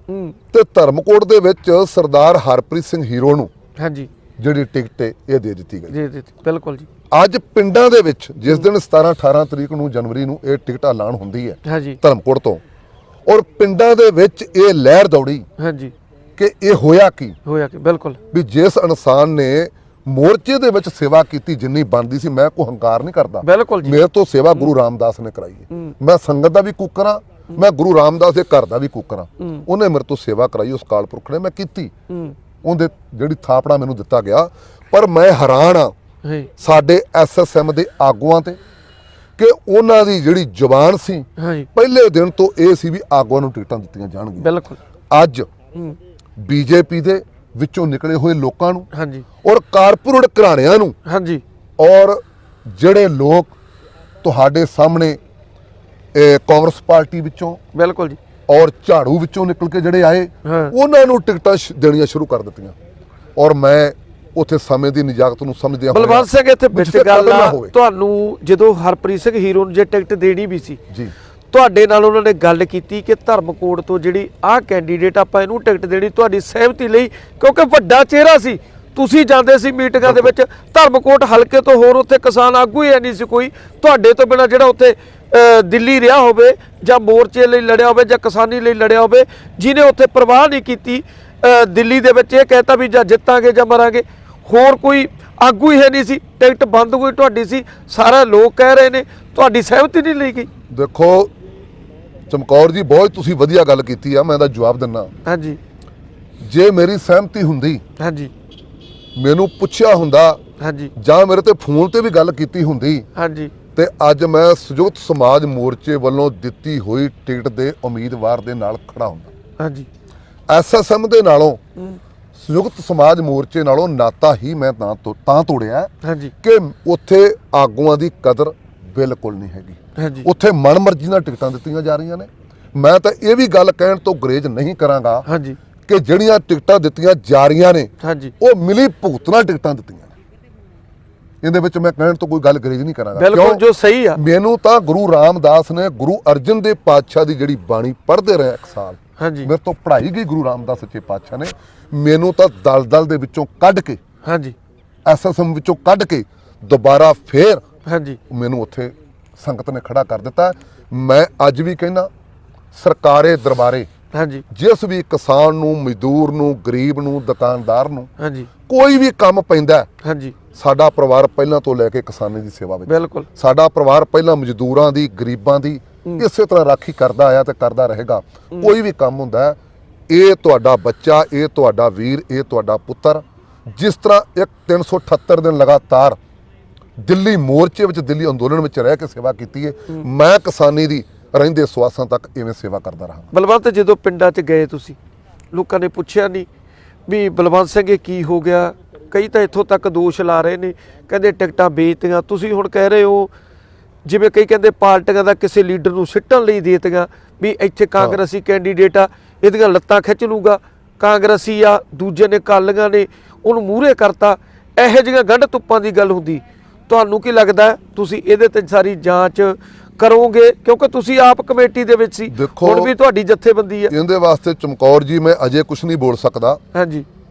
ਤੇ ਧਰਮਕੋਟ ਦੇ ਵਿੱਚ ਸਰਦਾਰ ਹਰਪ੍ਰੀਤ ਸਿੰਘ ਹੀਰੋ ਨੂੰ ਹਾਂਜੀ ਜਿਹੜੀ ਟਿਕਟ ਇਹ ਦੇ ਦਿੱਤੀ ਗਈ। ਜੀ ਬਿਲਕੁਲ ਜੀ। ਅੱਜ ਪਿੰਡਾਂ ਦੇ ਵਿੱਚ ਜਿਸ ਦਿਨ 17 18 ਤਰੀਕ ਨੂੰ ਜਨਵਰੀ ਨੂੰ ਇਹ ਟਿਕਟ ਐਲਾਨ ਹੁੰਦੀ ਹੈ ਹਾਂਜੀ ਧਰਮਕੋਟ ਤੋਂ, ਔਰ ਪਿੰਡਾਂ ਦੇ ਵਿੱਚ ਇਹ ਲਹਿਰ ਦੌੜੀ ਹਾਂਜੀ ਕਿ ਇਹ ਹੋਇਆ ਕੀ ਬਿਲਕੁਲ ਵੀ ਜਿਸ ਇਨਸਾਨ ਨੇ ਮੋਰਚੇ ਦੇ ਵਿੱਚ ਸੇਵਾ ਕੀਤੀ ਜਿੰਨੀ ਬਣਦੀ ਸੀ, ਮੈਂ ਕੋਈ ਹੰਕਾਰ ਨਹੀਂ ਕਰਦਾ, ਬਿਲਕੁਲ ਜੀ। ਮੇਰੇ ਤੋਂ ਸੇਵਾ ਗੁਰੂ ਰਾਮਦਾਸ ਨੇ ਕਰਾਈ ਹੈ। ਮੈਂ ਸੰਗਤ ਦਾ ਵੀ ਕੂਕਰਾਂ, ਮੈਂ ਗੁਰੂ ਰਾਮਦਾਸ ਦੇ ਘਰ ਦਾ ਵੀ ਕੂਕਰਾਂ। ਉਹਨੇ ਮੇਰੇ ਤੋਂ ਸੇਵਾ ਕਰਾਈ, ਉਸ ਕਾਲ ਪੁਰਖ ਨੇ, ਮੈਂ ਕੀਤੀ। ਉਹਦੇ ਜਿਹੜੀ ਥਾਪੜਾ ਮੈਨੂੰ ਦਿੱਤਾ ਗਿਆ, ਪਰ ਮੈਂ ਹੈਰਾਨ ਆ ਸਾਡੇ ਐਸਐਸਐਮ ਦੇ ਆਗੂਆਂ ਤੇ ਕਿ ਉਹਨਾਂ ਦੀ ਜਿਹੜੀ ਜ਼ੁਬਾਨ ਸੀ ਪਹਿਲੇ ਦਿਨ ਤੋਂ ਇਹ ਸੀ ਵੀ ਆਗੂਆਂ ਨੂੰ ਟਿਕਟਾਂ ਦਿੱਤੀਆਂ ਜਾਣਗੀਆਂ। ਬਿਲਕੁਲ ਅੱਜ ਬੀਜੇਪੀ ਦੇ ਵਿੱਚੋਂ ਨਿਕਲੇ ਹੋਏ ਲੋਕਾਂ ਨੂੰ ਹਾਂਜੀ ਔਰ ਕਾਰਪੋਰੇਟ ਘਰਾਣਿਆਂ ਨੂੰ ਹਾਂਜੀ, ਔਰ ਜਿਹੜੇ ਲੋਕ ਤੁਹਾਡੇ ਸਾਹਮਣੇ ਕਾਂਗਰਸ ਪਾਰਟੀ ਵਿੱਚੋਂ ਬਿਲਕੁਲ ਜੀ ਔਰ ਝਾੜੂ ਵਿੱਚੋਂ ਨਿਕਲ ਕੇ ਜਿਹੜੇ ਆਏ ਉਹਨਾਂ ਨੂੰ ਟਿਕਟਾਂ ਦੇਣੀਆਂ ਸ਼ੁਰੂ ਕਰ ਦਿੱਤੀਆਂ। ਔਰ ਮੈਂ ਉੱਥੇ ਸਮੇਂ ਦੀ ਨਿਜਾਕਤ ਨੂੰ ਸਮਝਦਿਆਂ ਬਲਵੰਤ ਸਿੰਘ ਇੱਥੇ ਵਿੱਚ ਗੱਲ ਆ, ਤੁਹਾਨੂੰ ਜਦੋਂ ਹਰਪ੍ਰੀਤ ਸਿੰਘ ਹੀਰੋ ਨੂੰ ਜੇ ਟਿਕਟ ਦੇਣੀ ਵੀ ਸੀ ਜੀ, ਤੁਹਾਡੇ ਨਾਲ ਉਹਨਾਂ ਨੇ ਗੱਲ ਕੀਤੀ ਕਿ ਧਰਮਕੋਟ ਤੋਂ ਜਿਹੜੀ ਆਹ ਕੈਂਡੀਡੇਟ ਆਪਾਂ ਇਹਨੂੰ ਟਿਕਟ ਦੇਣੀ, ਤੁਹਾਡੀ ਸਹਿਮਤੀ ਲਈ, ਕਿਉਂਕਿ ਵੱਡਾ ਚਿਹਰਾ ਸੀ, ਤੁਸੀਂ ਜਾਂਦੇ ਸੀ ਮੀਟਿੰਗਾਂ ਦੇ ਵਿੱਚ। ਧਰਮਕੋਟ ਹਲਕੇ ਤੋਂ ਹੋਰ ਉੱਥੇ ਕਿਸਾਨ ਆਗੂ ਹੀ ਨਹੀਂ ਸੀ ਕੋਈ ਤੁਹਾਡੇ ਤੋਂ ਬਿਨਾਂ, ਜਿਹੜਾ ਉੱਥੇ ਦਿੱਲੀ ਰਿਹਾ ਹੋਵੇ ਜਾਂ ਮੋਰਚੇ ਲਈ ਲੜਿਆ ਹੋਵੇ ਜਾਂ ਕਿਸਾਨੀ ਲਈ ਲੜਿਆ ਹੋਵੇ, ਜਿਹਨੇ ਉੱਥੇ ਪਰਵਾਹ ਨਹੀਂ ਕੀਤੀ ਦਿੱਲੀ ਦੇ ਵਿੱਚ ਇਹ ਕਹਿਤਾ ਵੀ ਜਾਂ ਜਿੱਤਾਂਗੇ ਜਾਂ ਮਰਾਂਗੇ। ਹੋਰ ਕੋਈ ਆਗੂ ਹੀ ਹੈ ਨਹੀਂ ਸੀ, ਟਿਕਟ ਬੰਦ ਹੋਈ ਤੁਹਾਡੀ ਸੀ, ਸਾਰਾ ਲੋਕ ਕਹਿ ਰਹੇ ਨੇ, ਤੁਹਾਡੀ ਸਹਿਮਤੀ ਨਹੀਂ ਲਈ ਗਈ। ਦੇਖੋ ਚਮਕੌਰ ਜੀ, ਬਹੁਤ ਤੁਸੀਂ ਵਧੀਆ ਗੱਲ ਕੀਤੀ ਆ, ਮੈਂ ਇਹਦਾ ਜਵਾਬ ਦਿੰਨਾ। ਹਾਂਜੀ, ਜੇ ਮੇਰੀ ਸਹਿਮਤੀ ਹੁੰਦੀ, ਹਾਂਜੀ, ਮੈਨੂੰ ਪੁੱਛਿਆ ਹੁੰਦਾ, ਹਾਂਜੀ, ਜਾਂ ਮੇਰੇ ਤੇ ਫੋਨ ਤੇ ਵੀ ਗੱਲ ਕੀਤੀ ਹੁੰਦੀ, ਹਾਂਜੀ, ਤੇ ਅੱਜ ਮੈਂ ਸੰਯੁਕਤ ਸਮਾਜ ਮੋਰਚੇ ਵੱਲੋਂ ਦਿੱਤੀ ਹੋਈ ਟਿਕਟ ਦੇ ਉਮੀਦਵਾਰ ਦੇ ਨਾਲ ਖੜਾ ਹੁੰਦਾ। ਹਾਂਜੀ, ਐਸਐਸਐਮ ਦੇ ਨਾਲੋਂ ਸੰਯੁਕਤ ਸਮਾਜ ਮੋਰਚੇ ਨਾਲੋਂ ਨਾਤਾ ਹੀ ਮੈਂ ਤਾਂ ਤੋੜਿਆ ਹਾਂਜੀ ਕਿ ਉੱਥੇ ਆਗੂਆਂ ਦੀ ਕਦਰ ਬਿਲਕੁਲ ਨਹੀਂ ਹੈਗੀ। ਹਾਂਜੀ, ਉੱਥੇ ਮਨਮਰਜ਼ੀ ਨਾਲ ਟਿਕਟਾਂ ਦਿੱਤੀਆਂ ਜਾ ਰਹੀਆਂ ਨੇ। ਮੈਂ ਤਾਂ ਇਹ ਵੀ ਗੱਲ ਕਹਿਣ ਤੋਂ ਗੁਰੇਜ਼ ਨਹੀਂ ਕਰਾਂਗਾ ਹਾਂਜੀ ਕਿ ਜਿਹੜੀਆਂ ਟਿਕਟਾਂ ਦਿੱਤੀਆਂ ਜਾ ਰਹੀਆਂ ਨੇ ਹਾਂਜੀ ਉਹ ਮਿਲੀ ਭੁਗਤ ਨਾਲ ਟਿਕਟਾਂ ਦਿੱਤੀਆਂ ਨੇ। ਇਹਦੇ ਵਿੱਚ ਮੈਂ ਕਹਿਣ ਤੋਂ ਕੋਈ ਗੱਲ ਗੁਰੇਜ਼ ਨਹੀਂ ਕਰਾਂਗਾ। ਬਿਲਕੁਲ ਜੋ ਸਹੀ ਆ। ਮੈਨੂੰ ਤਾਂ ਗੁਰੂ ਰਾਮਦਾਸ ਨੇ ਗੁਰੂ ਅਰਜਨ ਦੇਵ ਪਾਤਸ਼ਾਹ ਦੀ ਜਿਹੜੀ ਬਾਣੀ ਪੜ੍ਹਦੇ ਰਹੇ ਇੱਕ ਸਾਲ, ਹਾਂਜੀ, ਮੇਰੇ ਤੋਂ ਪੜ੍ਹਾਈ ਗਈ ਗੁਰੂ ਰਾਮਦਾਸ ਸੱਚੇ ਪਾਤਸ਼ਾਹ ਨੇ, ਮੈਨੂੰ ਤਾਂ ਦਲ ਦੇ ਵਿੱਚੋਂ ਕੱਢ ਕੇ, ਹਾਂਜੀ, ਐਸਐਸਐਮ ਵਿੱਚੋਂ ਕੱਢ ਕੇ ਦੁਬਾਰਾ ਫੇਰ ਹਾਂਜੀ ਮੈਨੂੰ ਉੱਥੇ ਸੰਗਤ ਨੇ ਖੜਾ ਕਰ ਦਿੱਤਾ। ਮੈਂ ਅੱਜ ਵੀ ਕਹਿੰਦਾ, ਸਰਕਾਰੇ ਦਰਬਾਰੇ ਹਾਂਜੀ, ਜਿਸ ਵੀ ਕਿਸਾਨ ਨੂੰ, ਮਜ਼ਦੂਰ ਨੂੰ, ਗਰੀਬ ਨੂੰ, ਦੁਕਾਨਦਾਰ ਨੂੰ ਹਾਂਜੀ, ਕੋਈ ਵੀ ਕੰਮ ਪੈਂਦਾ, ਹਾਂਜੀ, ਸਾਡਾ ਪਰਿਵਾਰ ਪਹਿਲਾਂ ਤੋਂ ਲੈ ਕੇ ਕਿਸਾਨੀ ਦੀ ਸੇਵਾ ਵਿੱਚ, ਬਿਲਕੁਲ ਸਾਡਾ ਪਰਿਵਾਰ ਪਹਿਲਾਂ ਮਜ਼ਦੂਰਾਂ ਦੀ, ਗਰੀਬਾਂ ਦੀ ਇਸੇ ਤਰ੍ਹਾਂ ਰਾਖੀ ਕਰਦਾ ਆਇਆ ਤੇ ਕਰਦਾ ਰਹੇਗਾ। ਕੋਈ ਵੀ ਕੰਮ ਹੁੰਦਾ, ਇਹ ਤੁਹਾਡਾ ਬੱਚਾ, ਇਹ ਤੁਹਾਡਾ ਵੀਰ, ਇਹ ਤੁਹਾਡਾ ਪੁੱਤਰ, ਜਿਸ ਤਰ੍ਹਾਂ ਇੱਕ 378 ਦਿਨ ਲਗਾਤਾਰ ਦਿੱਲੀ ਮੋਰਚੇ ਵਿੱਚ, ਦਿੱਲੀ ਅੰਦੋਲਨ ਵਿੱਚ ਰਹਿ ਕੇ ਸੇਵਾ ਕੀਤੀ ਹੈ, ਮੈਂ ਕਿਸਾਨੀ ਦੀ ਰਹਿੰਦੇ ਸਵਾਸਾਂ ਤੱਕ ਇਵੇਂ ਸੇਵਾ ਕਰਦਾ ਰਹਾ। ਬਲਵੰਤ, ਜਦੋਂ ਪਿੰਡਾਂ 'ਚ ਗਏ ਤੁਸੀਂ, ਲੋਕਾਂ ਨੇ ਪੁੱਛਿਆ ਨਹੀਂ ਵੀ ਬਲਵੰਤ ਸਿੰਘ ਇਹ ਕੀ ਹੋ ਗਿਆ? ਕਈ ਤਾਂ ਇੱਥੋਂ ਤੱਕ ਦੋਸ਼ ਲਾ ਰਹੇ ਨੇ, ਕਹਿੰਦੇ ਟਿਕਟਾਂ ਵੇਚਤੀਆਂ। ਤੁਸੀਂ ਹੁਣ ਕਹਿ ਰਹੇ ਹੋ ਜਿਵੇਂ ਕਈ ਕਹਿੰਦੇ ਪਾਰਟੀਆਂ ਦਾ ਕਿਸੇ ਲੀਡਰ ਨੂੰ ਸਿੱਟਣ ਲਈ ਦੇ ਦਿੱਤੀਆਂ ਵੀ ਇੱਥੇ ਕਾਂਗਰਸੀ ਕੈਂਡੀਡੇਟ ਆ, ਇਹਦੀਆਂ ਲੱਤਾਂ ਖਿੱਚ ਲੂਗਾ, ਕਾਂਗਰਸੀ ਆ, ਦੂਜੇ ਨੇ ਕਾਲੀਆਂ ਨੇ ਉਹਨੂੰ ਮੂਹਰੇ ਕਰਤਾ। ਇਹੋ ਜਿਹੀਆਂ ਗੰਢ ਤੁੱਪਾਂ ਦੀ ਗੱਲ ਹੁੰਦੀ, ਤੁਹਾਨੂੰ ਕੀ ਲੱਗਦਾ ਤੁਸੀਂ ਇਹਦੇ ਤੇ ਸਾਰੀ ਜਾਂਚ ਕਰੋਗੇ? ਕਿਉਂਕਿ ਤੁਸੀਂ ਆਪ ਕਮੇਟੀ ਦੇ ਵਿੱਚ ਸੀ, ਹੁਣ ਵੀ ਤੁਹਾਡੀ ਜਥੇਬੰਦੀ ਆ। ਇਹਦੇ ਵਾਸਤੇ ਚਮਕੌਰ ਜੀ ਮੈਂ ਅਜੇ ਕੁਝ ਨਹੀਂ ਬੋਲ ਸਕਦਾ, ਹਾਂਜੀ,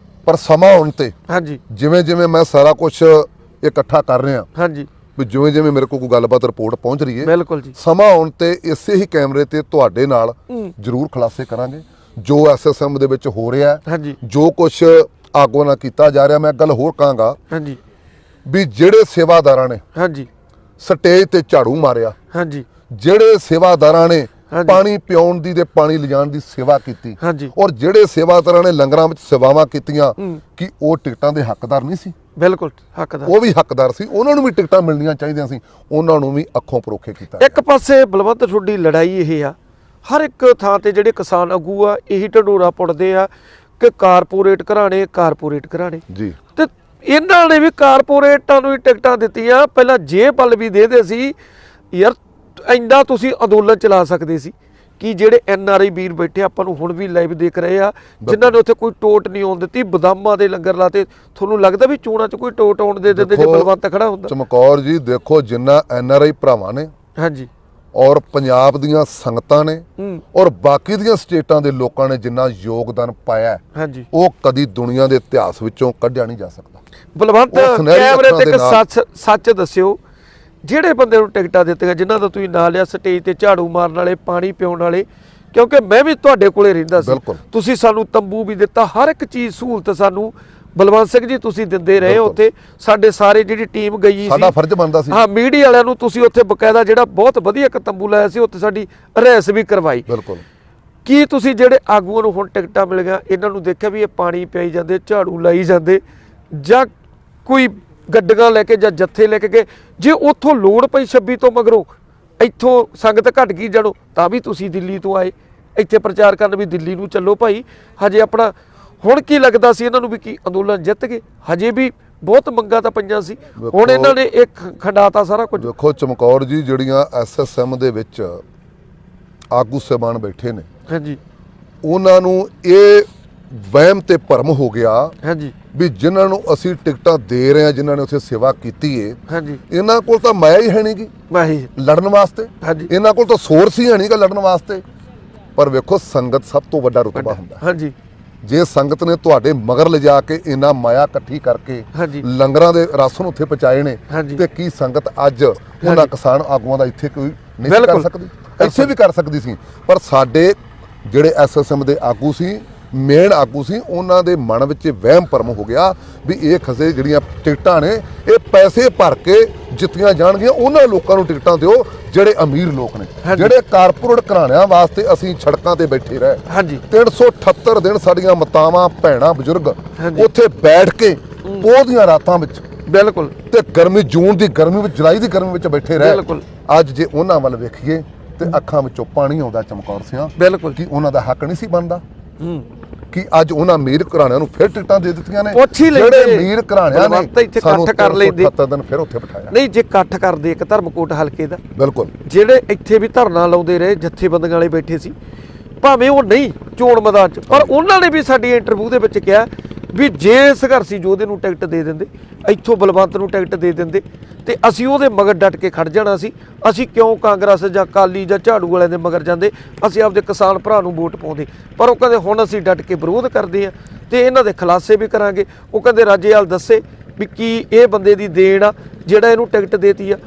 ਪਰ ਸਮਾਂ ਆਉਣ ਤੇ, ਹਾਂਜੀ, ਜਿਵੇਂ ਜਿਵੇਂ ਮੈਂ ਸਾਰਾ ਕੁਝ ਇਕੱਠਾ ਕਰ ਰਿਹਾ, ਹਾਂਜੀ, ਵੀ ਜਿਵੇਂ ਜਿਵੇਂ ਮੇਰੇ ਕੋਲ ਕੋਈ ਗੱਲਬਾਤ ਰਿਪੋਰਟ ਪਹੁੰਚ ਰਹੀ ਹੈ, ਬਿਲਕੁਲ ਜੀ, ਸਮਾਂ ਆਉਣ ਤੇ ਇਸੇ ਹੀ ਕੈਮਰੇ ਤੇ ਤੁਹਾਡੇ ਨਾਲ ਜ਼ਰੂਰ ਖੁਲਾਸੇ ਕਰਾਂਗੇ ਜੋ ਐਸਐਸਐਮ ਦੇ ਵਿੱਚ ਹੋ ਰਿਹਾ, ਹਾਂਜੀ, ਜੋ ਕੁਝ ਆਗੂਆਂ ਨਾਲ ਕੀਤਾ ਜਾ ਰਿਹਾ। ਮੈਂ ਗੱਲ ਹੋਰ ਕਹਾਂਗਾ, ਹਾਂਜੀ, ਵੀ ਜਿਹੜੇ ਸੇਵਾਦਾਰਾਂ ਨੇ ਹਾਂਜੀ, ਸਟੇਜ ਤੇ ਝਾੜੂ ਮਾਰਿਆ, ਹਾਂਜੀ, ਜਿਹੜੇ ਸੇਵਾਦਾਰਾਂ ਨੇ ਪਾਣੀ ਪਿਉਣ ਦੀ ਤੇ ਪਾਣੀ ਲਿਜਾਣ ਦੀ ਸੇਵਾ ਕੀਤੀ, ਹਾਂਜੀ, ਔਰ ਜਿਹੜੇ ਸੇਵਾਦਾਰਾਂ ਨੇ ਲੰਗਰਾਂ ਵਿੱਚ ਸੇਵਾਵਾਂ ਕੀਤੀਆਂ, ਕਿ ਉਹ ਟਿਕਟਾਂ ਦੇ ਹੱਕਦਾਰ ਨਹੀਂ ਸੀ? ਬਿਲਕੁਲ ਹੱਕਦਾਰ, ਉਹ ਵੀ ਹੱਕਦਾਰ ਸੀ, ਉਹਨਾਂ ਨੂੰ ਵੀ ਟਿਕਟਾਂ ਮਿਲਣੀਆਂ ਚਾਹੀਦੀਆਂ ਸੀ, ਉਹਨਾਂ ਨੂੰ ਵੀ ਅੱਖੋਂ ਪਰੋਖੇ ਕੀਤਾ। ਇੱਕ ਪਾਸੇ ਬਲਵੰਤ ਤੁਹਾਡੀ ਲੜਾਈ ਇਹ ਆ, ਹਰ ਇੱਕ ਥਾਂ ਤੇ ਜਿਹੜੇ ਕਿਸਾਨ ਆਗੂ ਆ ਇਹੀ ਢਡੋਰਾ ਪੁੱਟਦੇ ਆ ਕਿ ਕਾਰਪੋਰੇਟ ਘਰਾਣੇ ਜੀ, ਤੇ ਇਹਨਾਂ ਨੇ ਵੀ ਕਾਰਪੋਰੇਟਾਂ ਨੂੰ ਹੀ ਟਿਕਟਾਂ ਦਿੱਤੀਆਂ। ਪਹਿਲਾਂ ਜੇਬ ਵੱਲ ਵੀ ਦੇਦੇ ਸੀ, ਯਾਰ ਇੰਨਾ ਤੁਸੀਂ ਅੰਦੋਲਨ ਚਲਾ ਸਕਦੇ ਸੀ ਕਿ ਜਿਹੜੇ ਐਨਆਰਆਈ ਵੀਰ ਬੈਠੇ ਆਪਾਂ ਨੂੰ ਹੁਣ ਵੀ ਲਾਈਵ ਦੇਖ ਰਹੇ ਆ, ਜਿਨ੍ਹਾਂ ਨੇ ਉੱਥੇ ਕੋਈ ਟੋਟ ਨਹੀਂ ਆਉਣ ਦਿੱਤੀ, ਬਦਾਮਾਂ ਦੇ ਲੰਗਰ ਲਾਤੇ। ਤੁਹਾਨੂੰ ਲੱਗਦਾ ਵੀ ਚੋਣਾਂ 'ਚ ਕੋਈ ਟੋਟ ਆਉਣ ਦੇ ਦਿੰਦੇ ਜੇ ਬਲਵੰਤ ਖੜਾ ਹੁੰਦਾ? ਚਮਕੌਰ ਜੀ ਦੇਖੋ, ਜਿੰਨਾ ਐਨਆਰਆਈ ਭਰਾਵਾਂ ਨੇ, ਹਾਂਜੀ, ਔਰ ਪੰਜਾਬ ਦੀਆਂ ਸੰਗਤਾਂ ਨੇ ਔਰ ਬਾਕੀ ਦੀਆਂ ਸਟੇਟਾਂ ਦੇ ਲੋਕਾਂ ਨੇ ਜਿੰਨਾ ਯੋਗਦਾਨ ਪਾਇਆ ਹੈ, ਹਾਂਜੀ, ਉਹ ਕਦੀ ਦੁਨੀਆ ਦੇ ਇਤਿਹਾਸ ਵਿੱਚੋਂ ਕੱਢਿਆ ਨਹੀਂ ਜਾ ਸਕਦਾ। ਬਲਵੰਤ ਉਹ ਸੁਨਹਿਰੀ ਕੈਮਰੇ ਤੇ ਅੱਖਰਾਂ ਇੱਕ ਦੇ ਸੱਚ ਦੱਸਿਓ, ਜਿਹੜੇ ਬੰਦੇ ਨੂੰ ਟਿਕਟਾਂ ਦਿੱਤੀਆਂ, ਜਿਨ੍ਹਾਂ ਦਾ ਤੁਸੀਂ ਨਾਂ ਲਿਆ, ਸਟੇਜ ਤੇ ਝਾੜੂ ਮਾਰਨ ਵਾਲੇ, ਪਾਣੀ ਪਿਉਣ ਵਾਲੇ, ਕਿਉਂਕਿ ਮੈਂ ਵੀ ਤੁਹਾਡੇ ਕੋਲੇ ਰਹਿੰਦਾ ਸੀ, ਬਿਲਕੁਲ। ਤੁਸੀਂ ਸਾਨੂੰ ਤੰਬੂ ਵੀ ਦਿੱਤਾ, ਹਰ ਇੱਕ ਚੀਜ਼ ਸਹੂਲਤ ਸਾਨੂੰ ਬਲਵੰਤ ਸਿੰਘ ਜੀ ਤੁਸੀਂ ਦਿੰਦੇ ਰਹੇ ਹੋ ਬਿਲਕੁਲ। ਉੱਥੇ। ਸਾਡੇ ਸਾਰੇ ਜਿਹੜੀ ਟੀਮ ਗਈ ਸੀ, ਸਾਡਾ ਫਰਜ਼ ਬਣਦਾ ਸੀ। ਹਾਂ, ਮੀਡੀਆ ਵਾਲਿਆਂ ਨੂੰ ਤੁਸੀਂ ਉੱਥੇ ਬਕਾਇਦਾ ਜਿਹੜਾ ਬਹੁਤ ਵਧੀਆ ਇੱਕ ਤੰਬੂ ਲਾਇਆ ਸੀ, ਉੱਥੇ ਸਾਡੀ ਰਹਿਸ ਵੀ ਕਰਵਾਈ। ਬਿਲਕੁਲ। ਕੀ ਤੁਸੀਂ ਜਿਹੜੇ ਆਗੂਆਂ ਨੂੰ ਹੁਣ ਟਿਕਟਾਂ ਮਿਲ ਗਿਆ, ਇਹਨਾਂ ਨੂੰ ਦੇਖਿਆ ਵੀ ਇਹ ਪਾਣੀ ਪਿਆਈ ਜਾਂਦੇ, ਝਾੜੂ ਲਾਈ ਜਾਂਦੇ, ਜਾਂ ਕੋਈ ਗੱਡੀਆਂ ਲੈ ਕੇ ਜਾਂ ਜੱਥੇ ਲੈ ਕੇ ਗਏ? ਜੇ ਉੱਥੋਂ ਲੋੜ ਪਈ 26 ਤੋਂ ਮਗਰੋਂ, ਇੱਥੋਂ ਸੰਗਤ ਘਟ ਗਈ ਜਣੋ, ਤਾਂ ਵੀ ਤੁਸੀਂ ਦਿੱਲੀ ਤੋਂ ਆਏ ਇੱਥੇ ਪ੍ਰਚਾਰ ਕਰਨ ਵੀ ਦਿੱਲੀ ਨੂੰ ਚੱਲੋ ਭਾਈ। ਹਜੇ ਆਪਣਾ ਹੁਣ ਕੀ ਲੱਗਦਾ ਸੀ ਇਹਨਾਂ ਨੂੰ ਵੀ ਕੀ ਅੰਦੋਲਨ ਜਿੱਤ ਗਏ? ਹਜੇ ਵੀ ਬਹੁਤ ਮੰਗਾਂ ਤਾਂ ਪਈਆਂ ਸੀ, ਹੁਣ ਇਹਨਾਂ ਨੇ ਇੱਕ ਖੰਡਾਤਾ ਸਾਰਾ ਕੁਝ। ਦੇਖੋ ਚਮਕੌਰ ਜੀ, ਜਿਹੜੀਆਂ ਐਸਐਸਐਮ ਦੇ ਵਿੱਚ ਆਗੂ ਸਾਹਿਬਾਨ ਬੈਠੇ ਨੇ, ਹਾਂਜੀ, ਉਹਨਾਂ ਨੂੰ ਇਹ ਵਹਿਮ ਤੇ ਭਰਮ ਹੋ ਗਿਆ, ਹਾਂਜੀ, ਵੀ ਜਿਨ੍ਹਾਂ ਨੂੰ ਅਸੀਂ ਟਿਕਟਾਂ ਦੇ ਰਹੇ ਹਾਂ, ਜਿਨ੍ਹਾਂ ਨੇ ਉੱਥੇ ਸੇਵਾ ਕੀਤੀ ਏ, ਹਾਂਜੀ, ਇਹਨਾਂ ਕੋਲ ਤਾਂ ਮਾਇਆ ਹੀ ਹੈ ਨਹੀਂ ਗੀ ਵਾਹੀ, ਲੜਨ ਵਾਸਤੇ। ਹਾਂਜੀ, ਇਹਨਾਂ ਕੋਲ ਤਾਂ ਸੋਰਸ ਹੀ ਹੈ ਨਹੀਂ ਗਾ ਲੜਨ ਵਾਸਤੇ। ਪਰ ਵੇਖੋ, ਸੰਗਤ ਸਭ ਤੋਂ ਵੱਡਾ ਰੁਤਬਾ ਹੁੰਦਾ। ਹਾਂਜੀ, ਜੇ ਸੰਗਤ ਨੇ ਤੁਹਾਡੇ ਮਗਰ ਲਿਜਾ ਕੇ ਇਹਨਾਂ ਮਾਇਆ ਇਕੱਠੀ ਕਰਕੇ ਹਾਂਜੀ, ਲੰਗਰਾਂ ਦੇ ਰਾਸ਼ਨ ਉੱਥੇ ਪਹੁੰਚਾਏ ਨੇ, ਹਾਂਜੀ, ਤੇ ਕੀ ਸੰਗਤ ਅੱਜ ਉਹਨਾਂ ਕਿਸਾਨ ਆਗੂਆਂ ਦਾ ਇੱਥੇ ਕੋਈ ਨਹੀਂ ਸੀ ਕਰ ਬਿਲਕੁਲ। ਸਕਦੀ? ਇੱਥੇ ਵੀ ਕਰ ਸਕਦੀ ਸੀ। ਪਰ ਸਾਡੇ ਜਿਹੜੇ ਐਸਐਸਐਮ ਦੇ ਆਗੂ ਸੀ, ਮੇਨ ਆਗੂ ਸੀ, ਉਹਨਾਂ ਦੇ ਮਨ ਵਿੱਚ ਵਹਿਮ ਭਰਮ ਹੋ ਗਿਆ ਵੀ ਇਹ ਖਸੇ ਜਿਹੜੀਆਂ ਟਿਕਟਾਂ ਨੇ, ਇਹ ਪੈਸੇ ਭਰ ਕੇ ਜਿੱਤੀਆਂ ਜਾਣਗੀਆਂ। ਉਹਨਾਂ ਲੋਕਾਂ ਨੂੰ ਟਿਕਟਾਂ ਦਿਓ ਜਿਹੜੇ ਅਮੀਰ ਲੋਕ ਨੇ, ਜਿਹੜੇ ਕਾਰਪੋਰੇਟ ਘਰਾਣਿਆਂ ਵਾਸਤੇ ਅਸੀਂ ਸੜਕਾਂ ਤੇ ਬੈਠੇ ਰਹੇ। ਹਾਂਜੀ, 378 ਦਿਨ ਸਾਡੀਆਂ ਮਾਤਾਵਾਂ, ਭੈਣਾਂ, ਬਜ਼ੁਰਗ ਉੱਥੇ ਬੈਠ ਕੇ ਪੋਹ ਦੀਆਂ ਰਾਤਾਂ ਵਿੱਚ, ਬਿਲਕੁਲ, ਤੇ ਗਰਮੀ, ਜੂਨ ਦੀ ਗਰਮੀ ਵਿੱਚ, ਜੁਲਾਈ ਦੀ ਗਰਮੀ ਵਿੱਚ ਬੈਠੇ ਰਹੇ। ਬਿਲਕੁਲ। ਅੱਜ ਜੇ ਉਹਨਾਂ ਵੱਲ ਵੇਖੀਏ ਤੇ ਅੱਖਾਂ ਵਿੱਚੋਂ ਪਾਣੀ ਆਉਂਦਾ ਚਮਕੌਰ ਸਿਆਂ। ਬਿਲਕੁਲ। ਕਿ ਉਹਨਾਂ ਦਾ ਹੱਕ ਨਹੀਂ ਸੀ ਬਣਦਾ? ਕਿ ਅੱਜ ਉਹਨਾਂ ਅਮੀਰ ਘਰਾਣਿਆਂ ਨੂੰ ਫਿਰ ਟਿਕਟਾਂ ਦੇ ਦਿੱਤੀਆਂ ਨੇ? ਪੁੱਛ ਹੀ ਲੈਂਦੇ, ਜਿਹੜੇ ਅਮੀਰ ਘਰਾਣਿਆਂ ਨੇ ਇੱਥੇ ਇਕੱਠ ਕਰ ਲੈਂਦੇ, 378 ਦਿਨ ਫਿਰ ਉੱਥੇ ਬਿਠਾਇਆ। ਨਹੀਂ, ਜੇ ਇਕੱਠ ਕਰਦੇ ਇੱਕ ਧਰਮਕੋਟ ਹਲਕੇ ਦਾ, ਬਿਲਕੁਲ, ਜਿਹੜੇ ਇੱਥੇ ਵੀ ਧਰਨਾ ਲਾਉਂਦੇ ਰਹੇ, ਜਥੇਬੰਦੀਆਂ ਵਾਲੇ ਬੈਠੇ ਸੀ, ਭਾਵੇਂ ਉਹ ਨਹੀਂ ਚੋਣ ਮੈਦਾਨ 'ਚ, ਪਰ ਉਹਨਾਂ ਨੇ ਵੀ ਸਾਡੀ ਇੰਟਰਵਿਊ ਦੇ ਵਿੱਚ ਕਿਹਾ ਵੀ ਜੇ ਸੰਘਰਸ਼ੀ ਯੋਧੇ ਨੂੰ ਟਿਕਟ ਦੇ ਦਿੰਦੇ, ਇੱਥੋਂ ਬਲਵੰਤ ਨੂੰ ਟਿਕਟ ਦੇ ਦਿੰਦੇ, ਤੇ ਅਸੀਂ ਉਹਦੇ ਮਗਰ ਡਟ ਕੇ ਖੜ ਜਾਣਾ ਸੀ। ਅਸੀਂ ਕਿਉਂ ਕਾਂਗਰਸ ਜਾਂ ਅਕਾਲੀ ਜਾਂ ਝਾੜੂ ਵਾਲਿਆਂ ਦੇ ਮਗਰ ਜਾਂਦੇ? ਅਸੀਂ ਆਪਦੇ ਕਿਸਾਨ ਭਰਾ ਨੂੰ ਵੋਟ ਪਾਉਂਦੇ। ਪਰ ਉਹ ਕਹਿੰਦੇ ਹੁਣ ਅਸੀਂ ਡਟ ਕੇ ਵਿਰੋਧ ਕਰਦੇ ਆ ਤੇ ਇਹਨਾਂ ਦੇ ਖੁਲਾਸੇ ਵੀ ਕਰਾਂਗੇ। ਉਹ ਕਹਿੰਦੇ ਰਾਜੇਵਾਲ ਦੱਸੇ ਵੀ ਕੀ ਇਹ ਬੰਦੇ ਦੀ ਦੇਣ ਆ ਜਿਹੜਾ ਇਹਨੂੰ ਟਿਕਟ ਦੇਤੀ ਆ?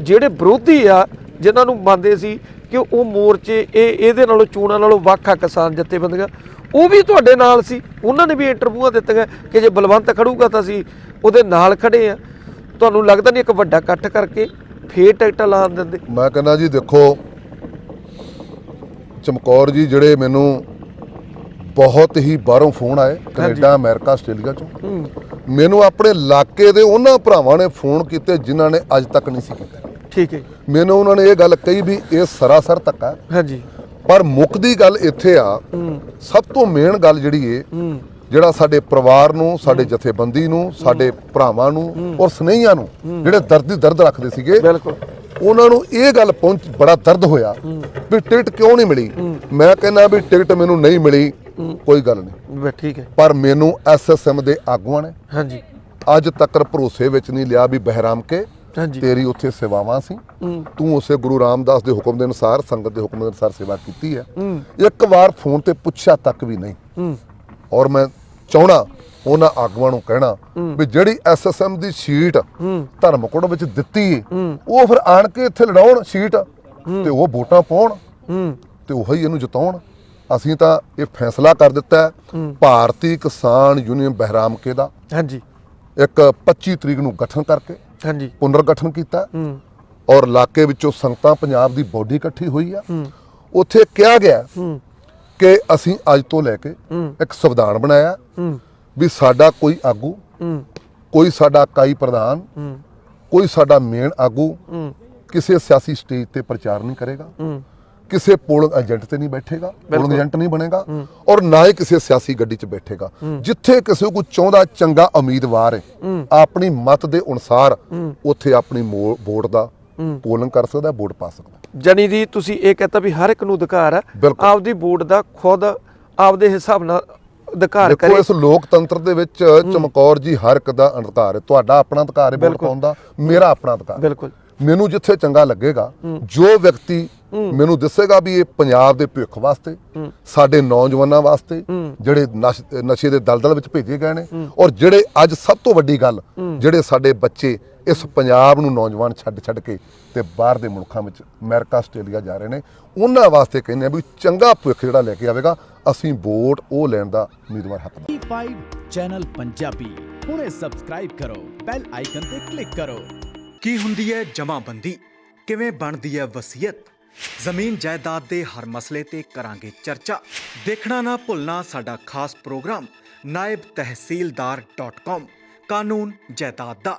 ਜਿਹੜੇ ਵਿਰੋਧੀ ਆ, ਜਿਨ੍ਹਾਂ ਨੂੰ ਮੰਨਦੇ ਸੀ ਕਿ ਉਹ ਮੋਰਚੇ ਇਹਦੇ ਨਾਲੋਂ ਚੋਣਾਂ ਨਾਲੋਂ ਵੱਖ ਆ ਕਿਸਾਨ ਜਥੇਬੰਦੀਆਂ, ਉਹ ਵੀ ਤੁਹਾਡੇ ਨਾਲ ਸੀ। ਉਹਨਾਂ ਨੇ ਵੀ ਇੰਟਰਵਿਊਆਂ ਦਿੱਤੀਆਂ ਕਿ ਜੇ ਬਲਵੰਤ ਖੜੂਗਾ ਤਾਂ ਅਸੀਂ ਉਹਦੇ ਨਾਲ ਖੜੇ ਆ। ਤੁਹਾਨੂੰ ਲੱਗਦਾ ਨਹੀਂ ਇੱਕ ਵੱਡਾ ਇਕੱਠ ਕਰਕੇ ਫੇਰ ਟਿਕਟਾਂ ਲਾਣ ਦਿੰਦੇ? ਮੈਂ ਕਹਿੰਦਾ ਜੀ, ਦੇਖੋ ਚਮਕੌਰ ਜੀ, ਜਿਹੜੇ ਮੈਨੂੰ ਬਹੁਤ ਹੀ ਬਾਹਰੋਂ ਫੋਨ ਆਏ, ਕੈਨੇਡਾ, ਅਮਰੀਕਾ, ਆਸਟ੍ਰੇਲੀਆ ਚੋਂ, ਮੈਨੂੰ ਆਪਣੇ ਇਲਾਕੇ ਦੇ ਉਹਨਾਂ ਭਰਾਵਾਂ ਨੇ ਫੋਨ ਕੀਤੇ ਜਿਨ੍ਹਾਂ ਨੇ ਅੱਜ ਤੱਕ ਨਹੀਂ ਸੀ ਕੀਤਾ। ਠੀਕ ਹੈ। ਮੈਨੂੰ ਉਹਨਾਂ ਨੇ ਇਹ ਗੱਲ ਕਹੀ ਵੀ ਇਹ ਸਰਾਸਰ ਧੱਕਾ। ਹਾਂਜੀ। ਪਰ ਮੁੱਕਦੀ ਗੱਲ ਇੱਥੇ ਆ, ਸਭ ਤੋਂ ਮੇਨ ਗੱਲ ਜਿਹੜੀ ਏ, ਜਿਹੜਾ ਸਾਡੇ ਪਰਿਵਾਰ ਨੂੰ, ਸਾਡੇ ਜਥੇਬੰਦੀ ਨੂੰ, ਸਾਡੇ ਭਰਾਵਾਂ ਨੂੰ ਔਰ ਸਨੇਹੀਆਂ ਨੂੰ ਜਿਹੜੇ ਦਰਦ ਦੀ ਦਰਦ ਰੱਖਦੇ ਸੀਗੇ, ਬਿਲਕੁਲ, ਉਹਨਾਂ ਨੂੰ ਇਹ ਗੱਲ ਬੜਾ ਦਰਦ ਹੋਇਆ ਵੀ ਟਿਕਟ ਕਿਉਂ ਨਹੀਂ ਮਿਲੀ। ਮੈਂ ਕਹਿੰਦਾ ਵੀ ਟਿਕਟ ਮੈਨੂੰ ਨਹੀਂ ਮਿਲੀ, ਕੋਈ ਗੱਲ ਨਹੀਂ, ਠੀਕ ਹੈ। ਪਰ ਮੈਨੂੰ ਐਸਐਸਐਮ ਦੇ ਆਗੂਆਂ ਨੇ ਹਾਂਜੀ ਅੱਜ ਤੱਕ ਭਰੋਸੇ ਵਿੱਚ ਨਹੀਂ ਲਿਆ ਵੀ ਬਹਿਰਾਮ ਕੇ ਹਾਂਜੀ ਤੇਰੀ ਉੱਥੇ ਸੇਵਾਵਾਂ ਸੀ, ਤੂੰ ਉਸੇ ਗੁਰੂ ਰਾਮਦਾਸ ਦੇ ਹੁਕਮ ਦੇ ਅਨੁਸਾਰ, ਸੰਗਤ ਦੇ ਹੁਕਮ ਦੇ ਅਨੁਸਾਰ ਸੇਵਾ ਕੀਤੀ ਹੈ। ਇੱਕ ਵਾਰ ਫੋਨ ਤੇ ਪੁੱਛਿਆ ਤੱਕ ਵੀ ਨਹੀਂ। ਔਰ ਮੈਂ ਚਾਹਣਾ ਉਹਨਾਂ ਆਗੂਆਂ ਨੂੰ ਕਹਿਣਾ ਵੀ ਜਿਹੜੀ ਐਸਐਸਐਮ ਦੀ ਸੀਟ ਧਰਮਕੋਟ ਵਿੱਚ ਦਿੱਤੀ, ਉਹ ਫਿਰ ਆਣ ਕੇ ਇੱਥੇ ਲੜਾਉਣ ਸੀਟ, ਤੇ ਉਹ ਵੋਟਾਂ ਪਾਉਣ, ਤੇ ਉਹੀ ਇਹਨੂੰ ਜਿਤਾਉਣ। ਅਸੀਂ ਤਾਂ ਇਹ ਫੈਸਲਾ ਕਰ ਦਿੱਤਾ ਭਾਰਤੀ ਕਿਸਾਨ ਯੂਨੀਅਨ ਬਹਿਰਾਮਕੇ ਦਾ, ਹਾਂਜੀ, ਇੱਕ 25 ਤਰੀਕ ਨੂੰ ਗਠਨ ਕਰਕੇ ਹਾਂਜੀ ਪੁਨਰਗਠਨ ਕੀਤਾ। ਔਰ ਇਲਾਕੇ ਵਿੱਚੋਂ ਸੰਗਤਾਂ, ਪੰਜਾਬ ਦੀ ਬੋਡੀ ਇਕੱਠੀ ਹੋਈ ਆ। ਉੱਥੇ ਕਿਹਾ ਗਿਆ ਕਿ ਅਸੀਂ ਅੱਜ ਤੋਂ ਲੈ ਕੇ ਇੱਕ ਸੰਵਿਧਾਨ ਬਣਾਇਆ ਵੀ ਸਾਡਾ ਕੋਈ ਆਗੂ, ਕੋਈ ਸਾਡਾ ਇਕਾਈ ਪ੍ਰਧਾਨ, ਕੋਈ ਸਾਡਾ ਮੇਨ ਆਗੂ ਕਿਸੇ ਸਿਆਸੀ ਸਟੇਜ ਤੇ ਪ੍ਰਚਾਰ ਨਹੀਂ ਕਰੇਗਾ, ਕਿਸੇ ਪੋਲਿੰਗ ਏਜੰਟ ਤੇ ਨਹੀਂ ਬੈਠੇਗਾ, ਪੋਲਿੰਗ ਏਜੰਟ ਨਹੀਂ ਬਣੇਗਾ, ਔਰ ਨਾ ਹੀ ਕਿਸੇ ਸਿਆਸੀ ਗੱਡੀ 'ਚ ਬੈਠੇਗਾ। ਜਿੱਥੇ ਕਿਸੇ ਕੋਈ ਚਾਹੁੰਦਾ ਚੰਗਾ ਉਮੀਦਵਾਰ ਹੈ, ਆਪਣੀ ਮਤ ਦੇ ਅਨੁਸਾਰ ਉੱਥੇ ਆਪਣੀ ਵੋਟ ਦਾ ਪੋਲਿੰਗ ਕਰ ਸਕਦਾ, ਵੋਟ ਪਾ ਸਕਦਾ। ਜਾਨੀ ਦੀ ਤੁਸੀਂ ਇਹ ਕਹਤਾ ਵੀ ਹਰ ਇੱਕ ਨੂੰ ਅਧਿਕਾਰ ਹੈ ਆਪਦੀ ਵੋਟ ਦਾ, ਖੁਦ ਆਪਦੇ ਹਿਸਾਬ ਨਾਲ ਅਧਿਕਾਰ ਕਰੇ। ਦੇਖੋ, ਇਸ ਲੋਕਤੰਤਰ ਦੇ ਵਿੱਚ ਚਮਕੌਰ ਜੀ ਹਰ ਇੱਕ ਦਾ ਅਧਿਕਾਰ ਹੈ। ਤੁਹਾਡਾ ਆਪਣਾ ਅਧਿਕਾਰ ਹੈ ਵੋਟ ਪਾਉਣ ਦਾ, ਮੇਰਾ ਆਪਣਾ ਅਧਿਕਾਰ। ਬਿਲਕੁਲ। ਮੈਨੂੰ ਜਿੱਥੇ ਚੰਗਾ ਲੱਗੇਗਾ, ਜੋ ਵਿਅਕਤੀ ਮੈਨੂੰ ਦੱਸੇਗਾ ਵੀ ਇਹ ਪੰਜਾਬ ਦੇ ਭਵਿੱਖ ਵਾਸਤੇ, ਸਾਡੇ ਨੌਜਵਾਨਾਂ ਵਾਸਤੇ ਜਿਹੜੇ ਨਸ਼ੇ ਦੇ ਦਲਦਲ ਵਿੱਚ ਭੇਜੇ ਗਏ ਨੇ, ਔਰ ਜਿਹੜੇ ਅੱਜ ਸਭ ਤੋਂ ਵੱਡੀ ਗੱਲ, ਜਿਹੜੇ ਸਾਡੇ ਬੱਚੇ ਇਸ ਪੰਜਾਬ ਨੂੰ ਨੌਜਵਾਨ ਛੱਡ ਕੇ ਤੇ ਬਾਹਰ ਦੇ ਮੁਲਕਾਂ ਵਿੱਚ ਅਮਰੀਕਾ, ਆਸਟ੍ਰੇਲੀਆ ਜਾ ਰਹੇ ਨੇ, ਉਹਨਾਂ ਵਾਸਤੇ ਕਹਿੰਦੇ ਆ ਵੀ ਚੰਗਾ ਭਵਿੱਖ ਜਿਹੜਾ ਲੈ ਕੇ ਆਵੇਗਾ, ਅਸੀਂ ਵੋਟ ਉਹ ਲੈਣ ਦਾ ਉਮੀਦਵਾਰ ਹੱਕਦਾਰ। T5 ਚੈਨਲ ਪੰਜਾਬੀ ਹੁਣੇ ਸਬਸਕ੍ਰਾਈਬ ਕਰੋ, ਬੈਲ ਆਈਕਨ ਤੇ ਕਲਿੱਕ ਕਰੋ। ਕੀ ਹੁੰਦੀ ਹੈ ਜਮਾਬੰਦੀ, ਕਿਵੇਂ ਬਣਦੀ ਹੈ ਵਸੀਅਤ, ਜ਼ਮੀਨ ਜਾਇਦਾਦ ਦੇ ਹਰ ਮਸਲੇ ਤੇ ਕਰਾਂਗੇ ਚਰਚਾ। ਦੇਖਣਾ ਨਾ ਭੁੱਲਣਾ ਸਾਡਾ ਖਾਸ ਪ੍ਰੋਗਰਾਮ naibtehsildar.com ਕਾਨੂੰਨ ਜਾਇਦਾਦ ਦਾ।